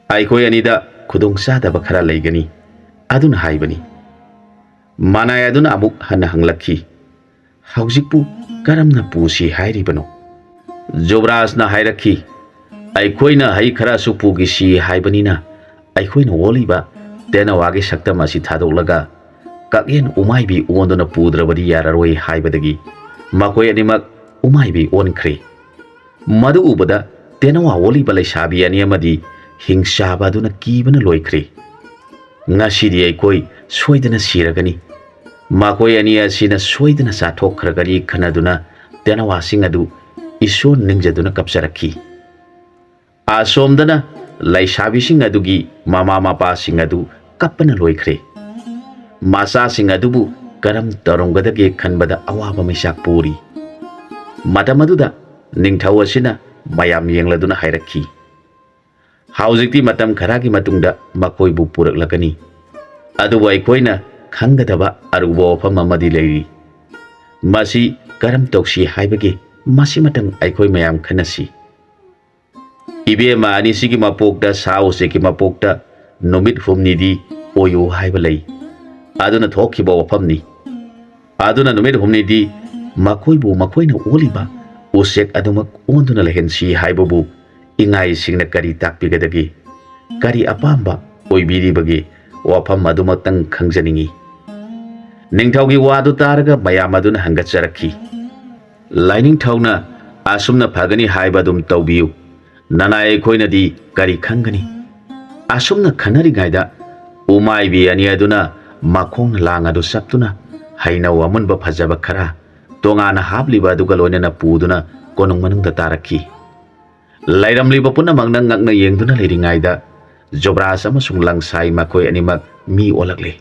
aikoi anida khudong sadaba khara laigani aduna haibani. Manai aduna amuk hana hanglakhi. Haujikpu karamna pusi hairibano. Jobrasna hairakhi. Aikoina hai khara su pugisi haibanina aikoina woliba tenawagi saktam asi thadolaga kakyen umaibi ondona pudrabadi yararoi haibadagi makoi animak umaibi onkhre. Madu ubada tenawa woli balai sabi ani amadi hingsaba aduna kibana loikhre. Ngasidi aikoi soidana siragani. Makoi ani asina soidana sathokhragari khanaduna tenawa sing adu ison ningjaduna kapsarakhi. Asomdana lai sabi sing adugi mama mapa sing adu kappana loikhre. ꯃꯆꯥꯁꯤꯡ ꯑꯗꯨꯕꯨ ꯀꯔꯝ ꯇꯧꯔꯝꯒꯗꯒꯦ ꯈꯟꯕꯗ ꯑꯋꯥꯕ ꯃꯩꯁꯥꯛ ꯄꯨꯔꯤ꯫ ꯃꯇꯝ ꯑꯗꯨꯗ ꯅꯤꯡꯊꯧ ꯑꯁꯤꯅ ꯃꯌꯥꯝ ꯌꯦꯡꯂꯗꯨꯅ ꯍꯥꯏꯔꯛꯈꯤ, ꯍꯧꯖꯤꯛꯇꯤ ꯃꯇꯝ ꯈꯔꯒꯤ ꯃꯇꯨꯡꯗ ꯃꯈꯣꯏꯕꯨ ꯄꯨꯔꯛꯂꯒꯅꯤ, ꯑꯗꯨꯕꯨ ꯑꯩꯈꯣꯏꯅ ꯈꯪꯒꯗꯕ ꯑꯔꯨꯕ ꯋꯥꯐꯝ ꯑꯃꯗꯤ ꯂꯩꯔꯤ꯫ ꯃꯁꯤ ꯀꯔꯝ ꯇꯧꯁꯤ ꯍꯥꯏꯕꯒꯦ ꯃꯁꯤꯃꯇꯪ ꯑꯩꯈꯣꯏ ꯃꯌꯥꯝ ꯈꯟꯅꯁꯤ꯫ ꯏꯕꯦꯝꯃ ꯑꯅꯤꯁꯤꯒꯤ ꯃꯄꯣꯛꯇ ꯁꯥ ꯎꯆꯦꯛꯀꯤ ꯃꯄꯣꯛꯇ ꯅꯨꯃꯤꯠ ꯍꯨꯝꯅꯤꯗꯤ ꯑꯣꯏꯌꯨ ꯍꯥꯏꯕ ꯂꯩ, ꯑꯗꯨꯅ ꯊꯣꯛꯈꯤꯕ ꯋꯥꯐꯝꯅꯤ꯫ ꯑꯗꯨꯅ ꯅꯨꯃꯤꯠ ꯍꯨꯝꯅꯤꯗꯤ ꯃꯈꯣꯏꯕꯨ ꯃꯈꯣꯏꯅ ꯑꯣꯜꯂꯤꯕ ꯎꯆꯦꯛ ꯑꯗꯨꯃꯛ ꯑꯣꯟꯗꯨꯅ ꯂꯩꯍꯟꯁꯤ ꯍꯥꯏꯕꯕꯨ ꯏꯉꯥꯏꯁꯤꯡꯅ ꯀꯔꯤ ꯇꯥꯛꯄꯤꯒꯗꯒꯦ? ꯀꯔꯤ ꯑꯄꯥꯝꯕ ꯑꯣꯏꯕꯤꯔꯤꯕꯒꯦ? ꯋꯥꯐꯝ ꯑꯗꯨꯃꯛꯇꯪ ꯈꯪꯖꯅꯤꯡꯉꯤ꯫ ꯅꯤꯡꯊꯧꯒꯤ ꯋꯥꯗꯨ ꯇꯥꯔꯒ ꯃꯌꯥꯝ ꯑꯗꯨꯅ ꯍꯪꯒꯠꯆꯔꯛꯈꯤ, ꯂꯥꯏꯅꯤꯡꯊꯧꯅ ꯑꯁꯨꯝꯅ ꯐꯒꯅꯤ ꯍꯥꯏꯕ ꯑꯗꯨꯝ ꯇꯧꯕꯤꯌꯨ, ꯅꯅꯥꯏ ꯑꯩꯈꯣꯏꯅꯗꯤ ꯀꯔꯤ ꯈꯪꯒꯅꯤ? ꯑꯁꯨꯝꯅ ꯈꯟꯅꯔꯤꯉꯩꯗ ꯎꯃꯥꯏꯕꯤ ꯑꯅꯤ ꯑꯗꯨꯅ ꯃꯈꯣꯡꯅ ꯂꯥꯡ ꯑꯗꯨ ꯆꯞꯇꯨꯅ ꯍꯩꯅꯧ ꯑꯃꯨꯟꯕ ꯐꯖꯕ ꯈꯔ ꯇꯣꯉꯥꯟꯅ ꯍꯥꯞꯂꯤꯕ ꯑꯗꯨꯒ ꯂꯣꯏꯅꯅ ꯄꯨꯗꯨꯅ ꯀꯣꯅꯨꯡ ꯃꯅꯨꯡꯗ ꯇꯥꯔꯛꯈꯤ꯫ ꯂꯩꯔꯝꯂꯤꯕ ꯄꯨꯝꯅꯃꯛꯅ ꯉꯛꯅ ꯌꯦꯡꯗꯨꯅ ꯂꯩꯔꯤꯉꯩꯗ ꯖꯨꯕ꯭ꯔꯥꯖ ꯑꯃꯁꯨꯡ ꯂꯪꯁꯥꯏ ꯃꯈꯣꯏ ꯑꯅꯤꯃꯛ ꯃꯤ ꯑꯣꯜꯂꯛꯂꯦ꯫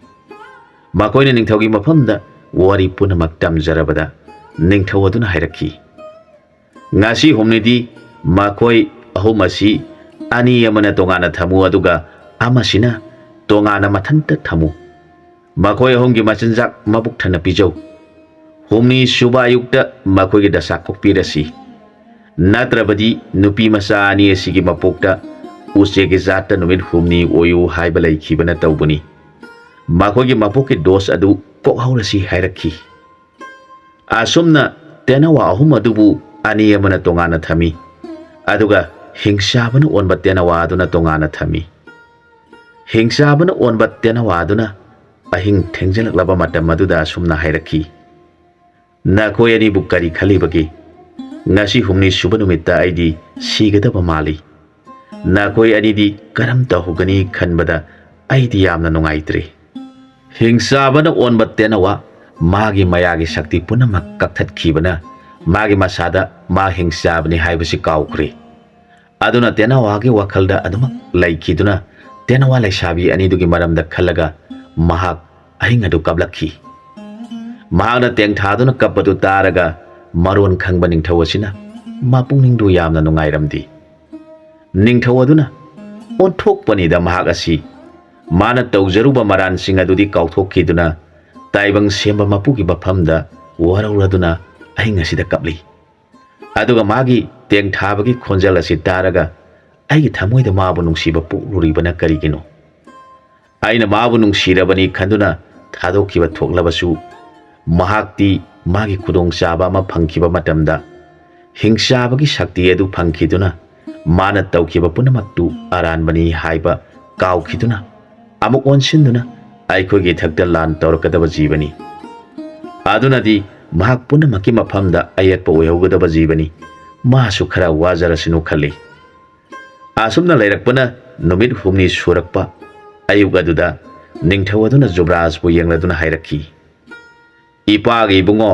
ꯃꯈꯣꯏꯅ ꯅꯤꯡꯊꯧꯒꯤ ꯃꯐꯝꯗ ꯋꯥꯔꯤ ꯄꯨꯝꯅꯃꯛ ꯇꯝꯖꯔꯕꯗ ꯅꯤꯡꯊꯧ ꯑꯗꯨꯅ ꯍꯥꯏꯔꯛꯈꯤ, ꯉꯁꯤ ꯍꯨꯝꯅꯤꯗꯤ ꯃꯈꯣꯏ ꯑꯍꯨꯝ ꯑꯁꯤ ꯑꯅꯤ ꯑꯃꯅ ꯇꯣꯉꯥꯟꯅ ꯊꯝꯃꯨ ꯑꯗꯨꯒ ꯑꯃꯁꯤꯅ ꯇꯣꯉꯥꯟꯅ ꯃꯊꯟꯇ ꯊꯝꯃꯨ꯫ ꯃꯈꯣꯏ ꯑꯍꯨꯝꯒꯤ ꯃꯆꯤꯟꯖꯥꯛ ꯃꯕꯨꯛ ꯊꯟꯅ ꯄꯤꯖꯧ꯫ ꯍꯨꯝꯅꯤ ꯁꯨꯕ ꯑꯌꯨꯛꯇ ꯃꯈꯣꯏꯒꯤ ꯗꯁꯥ ꯀꯣꯛꯄꯤꯔꯁꯤ, ꯅꯠꯇ꯭ꯔꯕꯗꯤ ꯅꯨꯄꯤ ꯃꯆꯥ ꯑꯅꯤ ꯑꯁꯤꯒꯤ ꯃꯄꯣꯛꯇ ꯎꯆꯦꯛꯀꯤ ꯖꯥꯠꯇ ꯅꯨꯃꯤꯠ ꯍꯨꯝꯅꯤ ꯑꯣꯏꯌꯨ ꯍꯥꯏꯕ ꯂꯩꯈꯤꯕꯅ ꯇꯧꯕꯅꯤ꯫ ꯃꯈꯣꯏꯒꯤ ꯃꯄꯣꯛꯀꯤ ꯗꯣꯁ ꯑꯗꯨ ꯀꯣꯛꯍꯧꯔꯁꯤ ꯍꯥꯏꯔꯛꯈꯤ꯫ ꯑꯁꯨꯝꯅ ꯇꯦꯅꯋꯥ ꯑꯍꯨꯝ ꯑꯗꯨꯕꯨ ꯑꯅꯤ ꯑꯃꯅ ꯇꯣꯉꯥꯟꯅ ꯊꯝꯃꯤ, ꯑꯗꯨꯒ ꯍꯤꯡꯆꯥꯕꯅ ꯑꯣꯟꯕ ꯇꯦꯅꯋꯥ ꯑꯗꯨꯅ ꯇꯣꯉꯥꯟꯅ ꯊꯝꯃꯤ꯫ ꯍꯤꯡꯆꯥꯕꯅ ꯑꯣꯟꯕ ꯇꯦꯅꯋꯥ ꯑꯗꯨꯅ ꯑꯍꯤꯡ ꯊꯦꯡꯖꯤꯜꯂꯛꯂꯕ ꯃꯇꯝ ꯑꯗꯨꯗ ꯑꯁꯨꯝꯅ ꯍꯥꯏꯔꯛꯈꯤ, ꯅꯈꯣꯏ ꯑꯅꯤꯕꯨ ꯀꯔꯤ ꯈꯜꯂꯤꯕꯒꯦ? ꯉꯁꯤ ꯍꯨꯝꯅꯤ ꯁꯨꯕ ꯅꯨꯃꯤꯠꯇ ꯑꯩꯗꯤ ꯁꯤꯒꯗꯕ ꯃꯥꯜꯂꯤ꯫ ꯅꯈꯣꯏ ꯑꯅꯤꯗꯤ ꯀꯔꯝ ꯇꯧꯒꯅꯤ ꯈꯟꯕꯗ ꯑꯩꯗꯤ ꯌꯥꯝꯅ ꯅꯨꯡꯉꯥꯏꯇ꯭ꯔꯦ꯫ ꯍꯤꯡꯆꯥꯕꯅ ꯑꯣꯟꯕ ꯇꯦꯅꯋꯥ ꯃꯥꯒꯤ ꯃꯌꯥꯒꯤ ꯁꯛꯇꯤ ꯄꯨꯝꯅꯃꯛ ꯀꯛꯊꯠꯈꯤꯕꯅ ꯃꯥꯒꯤ ꯃꯁꯥꯗ ꯃꯥ ꯍꯤꯡꯆꯥꯕꯅꯤ ꯍꯥꯏꯕꯁꯤ ꯀꯥꯎꯈ꯭ꯔꯦ꯫ ꯑꯗꯨꯅ ꯇꯦꯅꯋꯥꯒꯤ ꯋꯥꯈꯜꯗ ꯑꯗꯨꯃꯛ ꯂꯩꯈꯤꯗꯨꯅ ꯇꯦꯅꯋꯥ ꯂꯩꯁꯥꯕꯤ ꯑꯅꯤꯗꯨꯒꯤ ꯃꯔꯝꯗ ꯈꯜꯂꯒ ꯃꯍꯥꯛ ꯑꯍꯤꯡ ꯑꯗꯨ ꯀꯞꯂꯛꯈꯤ꯫ ꯃꯍꯥꯛꯅ ꯇꯦꯡꯊꯥꯗꯨꯅ ꯀꯞꯄꯗꯨ ꯇꯥꯔꯒ ꯃꯔꯣꯟ ꯈꯪꯕ ꯅꯤꯡꯊꯧ ꯑꯁꯤꯅ ꯃꯄꯨꯛꯅꯤꯡꯗꯨ ꯌꯥꯝꯅ ꯅꯨꯡꯉꯥꯏꯔꯝꯗꯦ꯫ ꯅꯤꯡꯊꯧ ꯑꯗꯨꯅ ꯑꯣꯟꯊꯣꯛꯄꯅꯤꯗ ꯃꯍꯥꯛ ꯑꯁꯤ, ꯃꯥꯅ ꯇꯧꯖꯔꯨꯕ ꯃꯔꯥꯟꯁꯤꯡ ꯑꯗꯨꯗꯤ ꯀꯥꯎꯊꯣꯛꯈꯤꯗꯨꯅ ꯇꯥꯏꯕꯪ ꯁꯦꯝꯕ ꯃꯄꯨꯒꯤ ꯃꯐꯝꯗ ꯋꯥꯔꯧꯔꯗꯨꯅ ꯑꯍꯤꯡ ꯑꯁꯤꯗ ꯀꯞꯂꯤ꯫ ꯑꯗꯨꯒ ꯃꯥꯒꯤ ꯇꯦꯡꯊꯥꯕꯒꯤ ꯈꯣꯟꯖꯦꯜ ꯑꯁꯤ ꯇꯥꯔꯒ ꯑꯩꯒꯤ ꯊꯃꯣꯏꯗ ꯃꯥꯕꯨ ꯅꯨꯡꯁꯤꯕ ꯄꯣꯛꯂꯨꯔꯤꯕꯅ ꯀꯔꯤꯒꯤꯅꯣ? ꯑꯩꯅ ꯃꯥꯕꯨ ꯅꯨꯡꯁꯤꯔꯕꯅꯤ ꯈꯟꯗꯨꯅ ꯊꯥꯗꯣꯛꯈꯤꯕ ꯊꯣꯛꯂꯕꯁꯨ ꯃꯍꯥꯛꯇꯤ ꯃꯥꯒꯤ ꯈꯨꯗꯣꯡꯆꯥꯕ ꯑꯃ ꯐꯪꯈꯤꯕ ꯃꯇꯝꯗ ꯍꯤꯡꯆꯥꯕꯒꯤ ꯁꯛꯇꯤ ꯑꯗꯨ ꯐꯪꯈꯤꯗꯨꯅ ꯃꯥꯅ ꯇꯧꯈꯤꯕ ꯄꯨꯝꯅꯃꯛꯇꯨ ꯑꯔꯥꯟꯕꯅꯤ ꯍꯥꯏꯕ ꯀꯥꯎꯈꯤꯗꯨꯅ ꯑꯃꯨꯛ ꯑꯣꯟꯁꯤꯟꯗꯨꯅ ꯑꯩꯈꯣꯏꯒꯤ ꯏꯊꯛꯇ ꯂꯥꯟ ꯇꯧꯔꯛꯀꯗꯕ ꯖꯤꯕꯅꯤ꯫ ꯑꯗꯨꯅꯗꯤ ꯃꯍꯥꯛ ꯄꯨꯝꯅꯃꯛꯀꯤ ꯃꯐꯝꯗ ꯑꯌꯦꯠꯄ ꯑꯣꯏꯍꯧꯒꯗꯕ ꯖꯤꯕꯅꯤ꯫ ꯃꯥꯁꯨ ꯈꯔ ꯋꯥꯖꯔꯁꯅꯨ ꯈꯜꯂꯤ꯫ ꯑꯁꯨꯝꯅ ꯂꯩꯔꯛꯄꯅ ꯅꯨꯃꯤꯠ ꯍꯨꯝꯅꯤ ꯁꯨꯔꯛꯄ ꯑꯌꯨꯛ ꯑꯗꯨꯗ ꯅꯤꯡꯊꯧ ꯑꯗꯨꯅ ꯖꯨꯕ꯭ꯔꯥꯖꯕꯨ ꯌꯦꯡꯂꯗꯨꯅ ꯍꯥꯏꯔꯛꯈꯤ, ꯏꯄꯥꯒꯤ ꯏꯕꯨꯡꯉꯣ,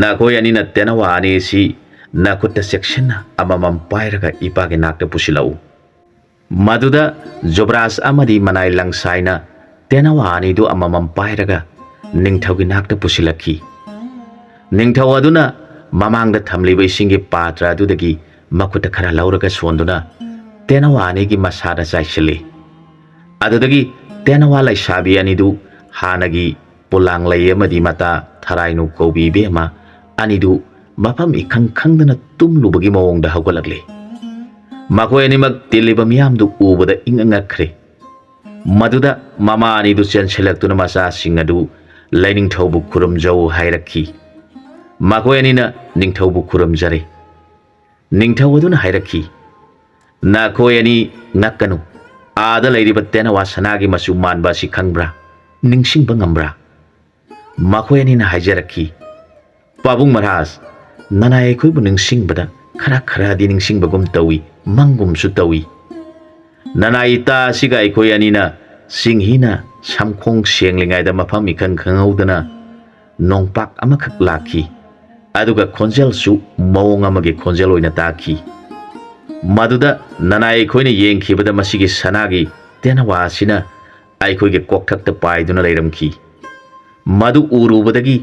ꯅꯈꯣꯏ ꯑꯅꯤꯅ ꯇꯦꯅꯋꯥ ꯑꯅꯤ ꯑꯁꯤ ꯅꯈꯨꯠꯇ ꯆꯦꯛꯁꯤꯟꯅ ꯑꯃꯃꯝ ꯄꯥꯏꯔꯒ ꯏꯄꯥꯒꯤ ꯅꯥꯛꯇ ꯄꯨꯁꯤꯜꯂꯛꯎ꯫ ꯃꯗꯨꯗ ꯖꯨꯕ꯭ꯔꯥꯖ ꯑꯃꯗꯤ ꯃꯅꯥꯏ ꯂꯪꯁꯥꯏꯅ ꯇꯦꯅꯋꯥ ꯑꯅꯤꯗꯨ ꯑꯃꯃꯝ ꯄꯥꯏꯔꯒ ꯅꯤꯡꯊꯧꯒꯤ ꯅꯥꯛꯇ ꯄꯨꯁꯤꯜꯂꯛꯈꯤ꯫ ꯅꯤꯡꯊꯧ ꯑꯗꯨꯅ ꯃꯃꯥꯡꯗ ꯊꯝꯂꯤꯕ ꯏꯁꯤꯡꯒꯤ ꯄꯥꯇ꯭ꯔ ꯑꯗꯨꯗꯒꯤ ꯃꯈꯨꯠꯇ ꯈꯔ ꯂꯧꯔꯒ ꯁꯣꯟꯗꯨꯅ ꯇꯦꯅꯋꯥ ꯑꯅꯤꯒꯤ ꯃꯁꯥꯗ ꯆꯥꯏꯁꯤꯜꯂꯤ꯫ ꯑꯗꯨꯗꯒꯤ ꯇꯦꯅꯋꯥ ꯂꯩꯁꯥꯕꯤ ꯑꯅꯤꯗꯨ ꯍꯥꯟꯅꯒꯤ ꯄꯣꯂꯥꯡꯂꯩ ꯑꯃꯗꯤ ꯃꯇꯥ ꯊꯔꯥꯏꯅꯨ ꯀꯧꯕꯤ ꯏꯕꯦꯝꯃ ꯑꯅꯤꯗꯨ ꯃꯐꯝ ꯏꯈꯪ ꯈꯪꯗꯅ ꯇꯨꯝꯂꯨꯕꯒꯤ ꯃꯑꯣꯡꯗ ꯍꯧꯒꯠꯂꯛꯂꯦ꯫ ꯃꯈꯣꯏ ꯑꯅꯤꯃꯛ ꯇꯤꯜꯂꯤꯕ ꯃꯤꯌꯥꯝꯗꯨ ꯎꯕꯗ ꯏꯉꯛꯉꯛꯈ꯭ꯔꯦ꯫ ꯃꯗꯨꯗ ꯃꯃꯥ ꯑꯅꯤꯗꯨ ꯆꯦꯟꯁꯤꯜꯂꯛꯇꯨꯅ ꯃꯆꯥꯁꯤꯡ ꯑꯗꯨ ꯂꯩꯅꯤꯡꯊꯧꯕꯨ ꯈꯨꯔꯨꯝꯖꯧ ꯍꯥꯏꯔꯛꯈꯤ꯫ ꯃꯈꯣꯏ ꯑꯅꯤꯅ ꯅꯤꯡꯊꯧꯕꯨ ꯈꯨꯔꯨꯝꯖꯔꯦ꯫ ꯅꯤꯡꯊꯧ ꯑꯗꯨꯅ ꯍꯥꯏꯔꯛꯈꯤ, ꯅꯈꯣꯏ ꯑꯅꯤ ꯉꯛꯀꯅꯨ, ꯑꯥꯗ ꯂꯩꯔꯤꯕ ꯇꯦꯅꯋꯥ ꯁꯅꯥꯒꯤ ꯃꯆꯨ ꯃꯥꯟꯕ ꯑꯁꯤ ꯈꯪꯕ꯭ꯔꯥ? ꯅꯤꯡꯁꯤꯡꯕ ꯉꯝꯕ꯭ꯔꯥ? ꯃꯈꯣꯏ ꯑꯅꯤꯅ ꯍꯥꯏꯖꯔꯛꯈꯤ, ꯄꯥꯕꯨꯡ ꯃꯍꯥꯔꯥꯖ, ꯅꯅꯥꯏ ꯑꯩꯈꯣꯏꯕꯨ ꯅꯤꯡꯁꯤꯡꯕꯗ ꯈꯔꯗꯤ ꯅꯤꯡꯁꯤꯡꯕꯒꯨꯝ ꯇꯧꯏ, ꯃꯪꯒꯨꯝꯁꯨ ꯇꯧꯏ꯫ ꯅꯅꯥꯏ ꯏꯇꯥ ꯑꯁꯤꯒ ꯑꯩꯈꯣꯏ ꯑꯅꯤꯅ ꯆꯤꯡꯍꯤꯅ ꯁꯝꯈꯣꯡ ꯁꯦꯡꯂꯤꯉꯩꯗ ꯃꯐꯝ ꯏꯈꯪ ꯈꯪꯍꯧꯗꯅ ꯅꯣꯡꯄꯥꯛ ꯑꯃꯈꯛ ꯂꯥꯛꯈꯤ, ꯑꯗꯨꯒ ꯈꯣꯟꯖꯦꯜꯁꯨ ꯃꯑꯣꯡ ꯑꯃꯒꯤ ꯈꯣꯟꯖꯦꯜ ꯑꯣꯏꯅ ꯇꯥꯈꯤ꯫ ꯃꯗꯨꯗ ꯅꯅꯥꯏ ꯑꯩꯈꯣꯏꯅ ꯌꯦꯡꯈꯤꯕꯗ ꯃꯁꯤꯒꯤ ꯁꯅꯥꯒꯤ ꯇꯦꯅꯋꯥ ꯑꯁꯤꯅ ꯑꯩꯈꯣꯏꯒꯤ ꯀꯣꯛꯊꯛꯇ ꯄꯥꯏꯗꯨꯅ ꯂꯩꯔꯝꯈꯤ꯫ Madu urubadagi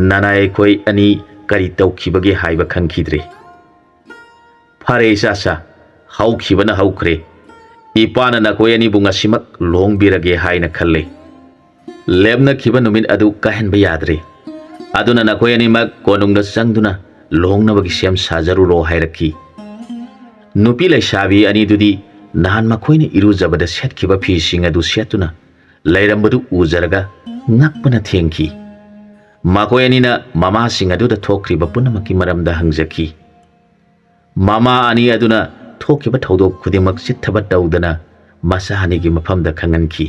nanai koi ani kari taukhibagi haiba khangkhidre. Phare isa haukhibana haukre. Ipana na koi ani bunga simak longbirage haina khalle. Lebna khiba numin adu kahenba yadre. Aduna na koi ani mak konungda sangduna longnabagi sem sajaru ro hairakhi. Nupi laisabi ani dudi nahan makhoina irujabada setkhiba phi sing adu setuna lairambadu ujaraga ngakpana thengki. Makoi ani na mama sing adu da thokriba punamaki maramda hangjaki. Mama ani aduna thokhiba thodok khudimak sithaba tawdana masahani gi mafamda khanganki.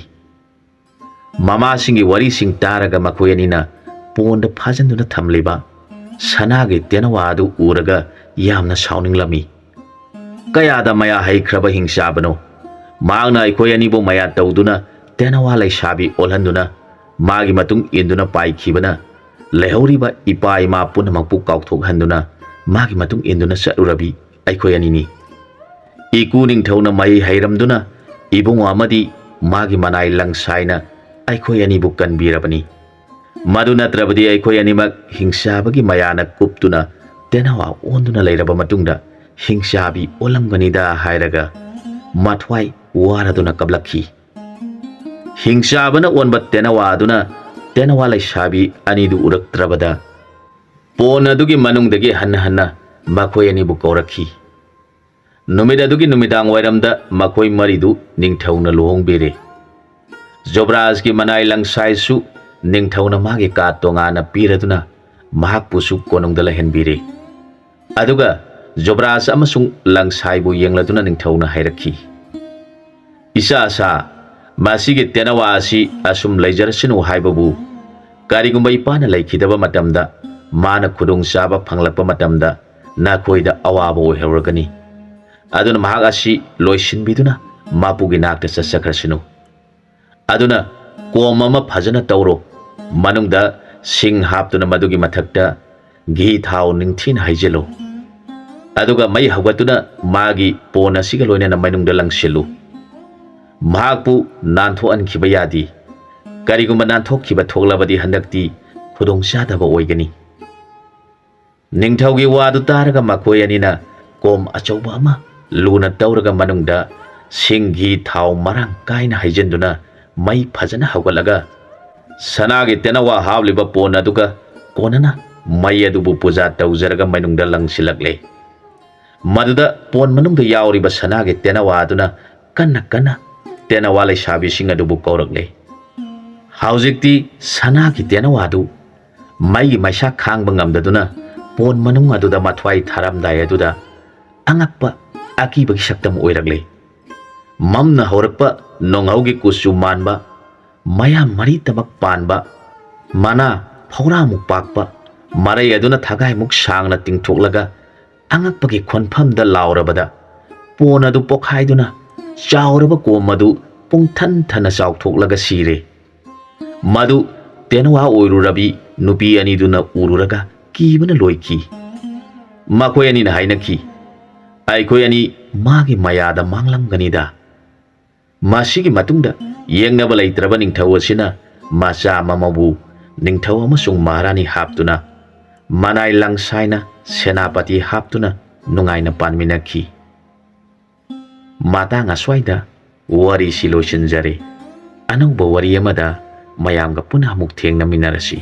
Mama singi wari sing taraga makoi ani na ponda phajanduna thamliba sanagi tenawa adu uraga yamna sauninglammi. Kayada maya haikraba hingsabano magna aikoi ani bo maya tawduna tenawa laisabi olhanduna magi matung induna paikhibana lehoriba ipa ima punamakpu kaukthokhanduna magi matung induna sarurabi aikoi ani ni. Iku ningthauna mai hairamduna ibungo amadi magi manai langsaina aikoi ani bu kanbirabani. Madu natrabadi aikoi animak hingsabagi mayana kuptuna tenawa onduna lairaba matungda hingsabi olamganida hairaga mathwai waraduna kablakhi. Hingsabana onba tenawa aduna tenawa laisabi anidu uraktrabada pon adugi manungdagi hanna makhoi ani bu kaurakhi. Numid adugi numidang wairamda makhoi maridu ningthauna luhongbire. Jobraj ki manai langsai su ningthauna magi ka tongana piraduna mahakpusu konungda lahenbire. Aduga Jobraj amasung langsai bu yengladuna ningthauna hairakhi. Isa asa masigi tenawa asi asum laijarasinu haibabu karigumba ipana laikhidaba matamda mana khudung saba phanglakpa matamda nakhoida awaba oihauragani. Aduna mahak asi loisinbiduna mapugi nakta sasakrasinu. Aduna komama phajana tawro manungda sing haptuna madugi mathakta ghi thau ningthin haijelo. Aduga mai hawatuna magi pona siga loinana mainungda langsilu. Mahakpu nantho ankhiba yadi. Karigumba nantho khiba thoklabadi handakti khudong chadaba oigani. Ningthaugi wadu taraga makhoi anina kom achauba ama luna tawraga manungda singhi thau marang kaina haijenduna mai phajana hawgalaga sanagi tenawa hawliba pon aduga konana mai adubu puja tawjaraga mainungda langsilakle. Maduda pon manungda yauriba sanagi tenawa aduna kanna tenawa laisabi sing adubu kaurakle. Haujikti sanagi tenawa adu mai maisa khangba ngamdaduna pon manung aduda mathwai tharamdai aduda angakpa akibagi saktam oirakle. Mamna horakpa nonghaugi kusu manba maya mari tabak panba mana phawra muk pakpa marai aduna thagai muk sangna tingthoklaga angakpagi khonphamda laurabada pon adu pokhaiduna chauraba kom adu pungthan thana chauthoklaga sire. Madu tenawa oirurabi nupi aniduna ururaga kibana loiki. Makhoi ani na hainaki aikoi ani magi mayada manglamganida. Masigi matungda yengnaba laitraba ningthau asina macha mamabu ningthau amasung maharani haptuna manai langsaina senapati haptuna nungaina panminakhi. Matang aswaida wari si loisinjare. Anauba wari amada mayamga punah muk thengnaminarasi.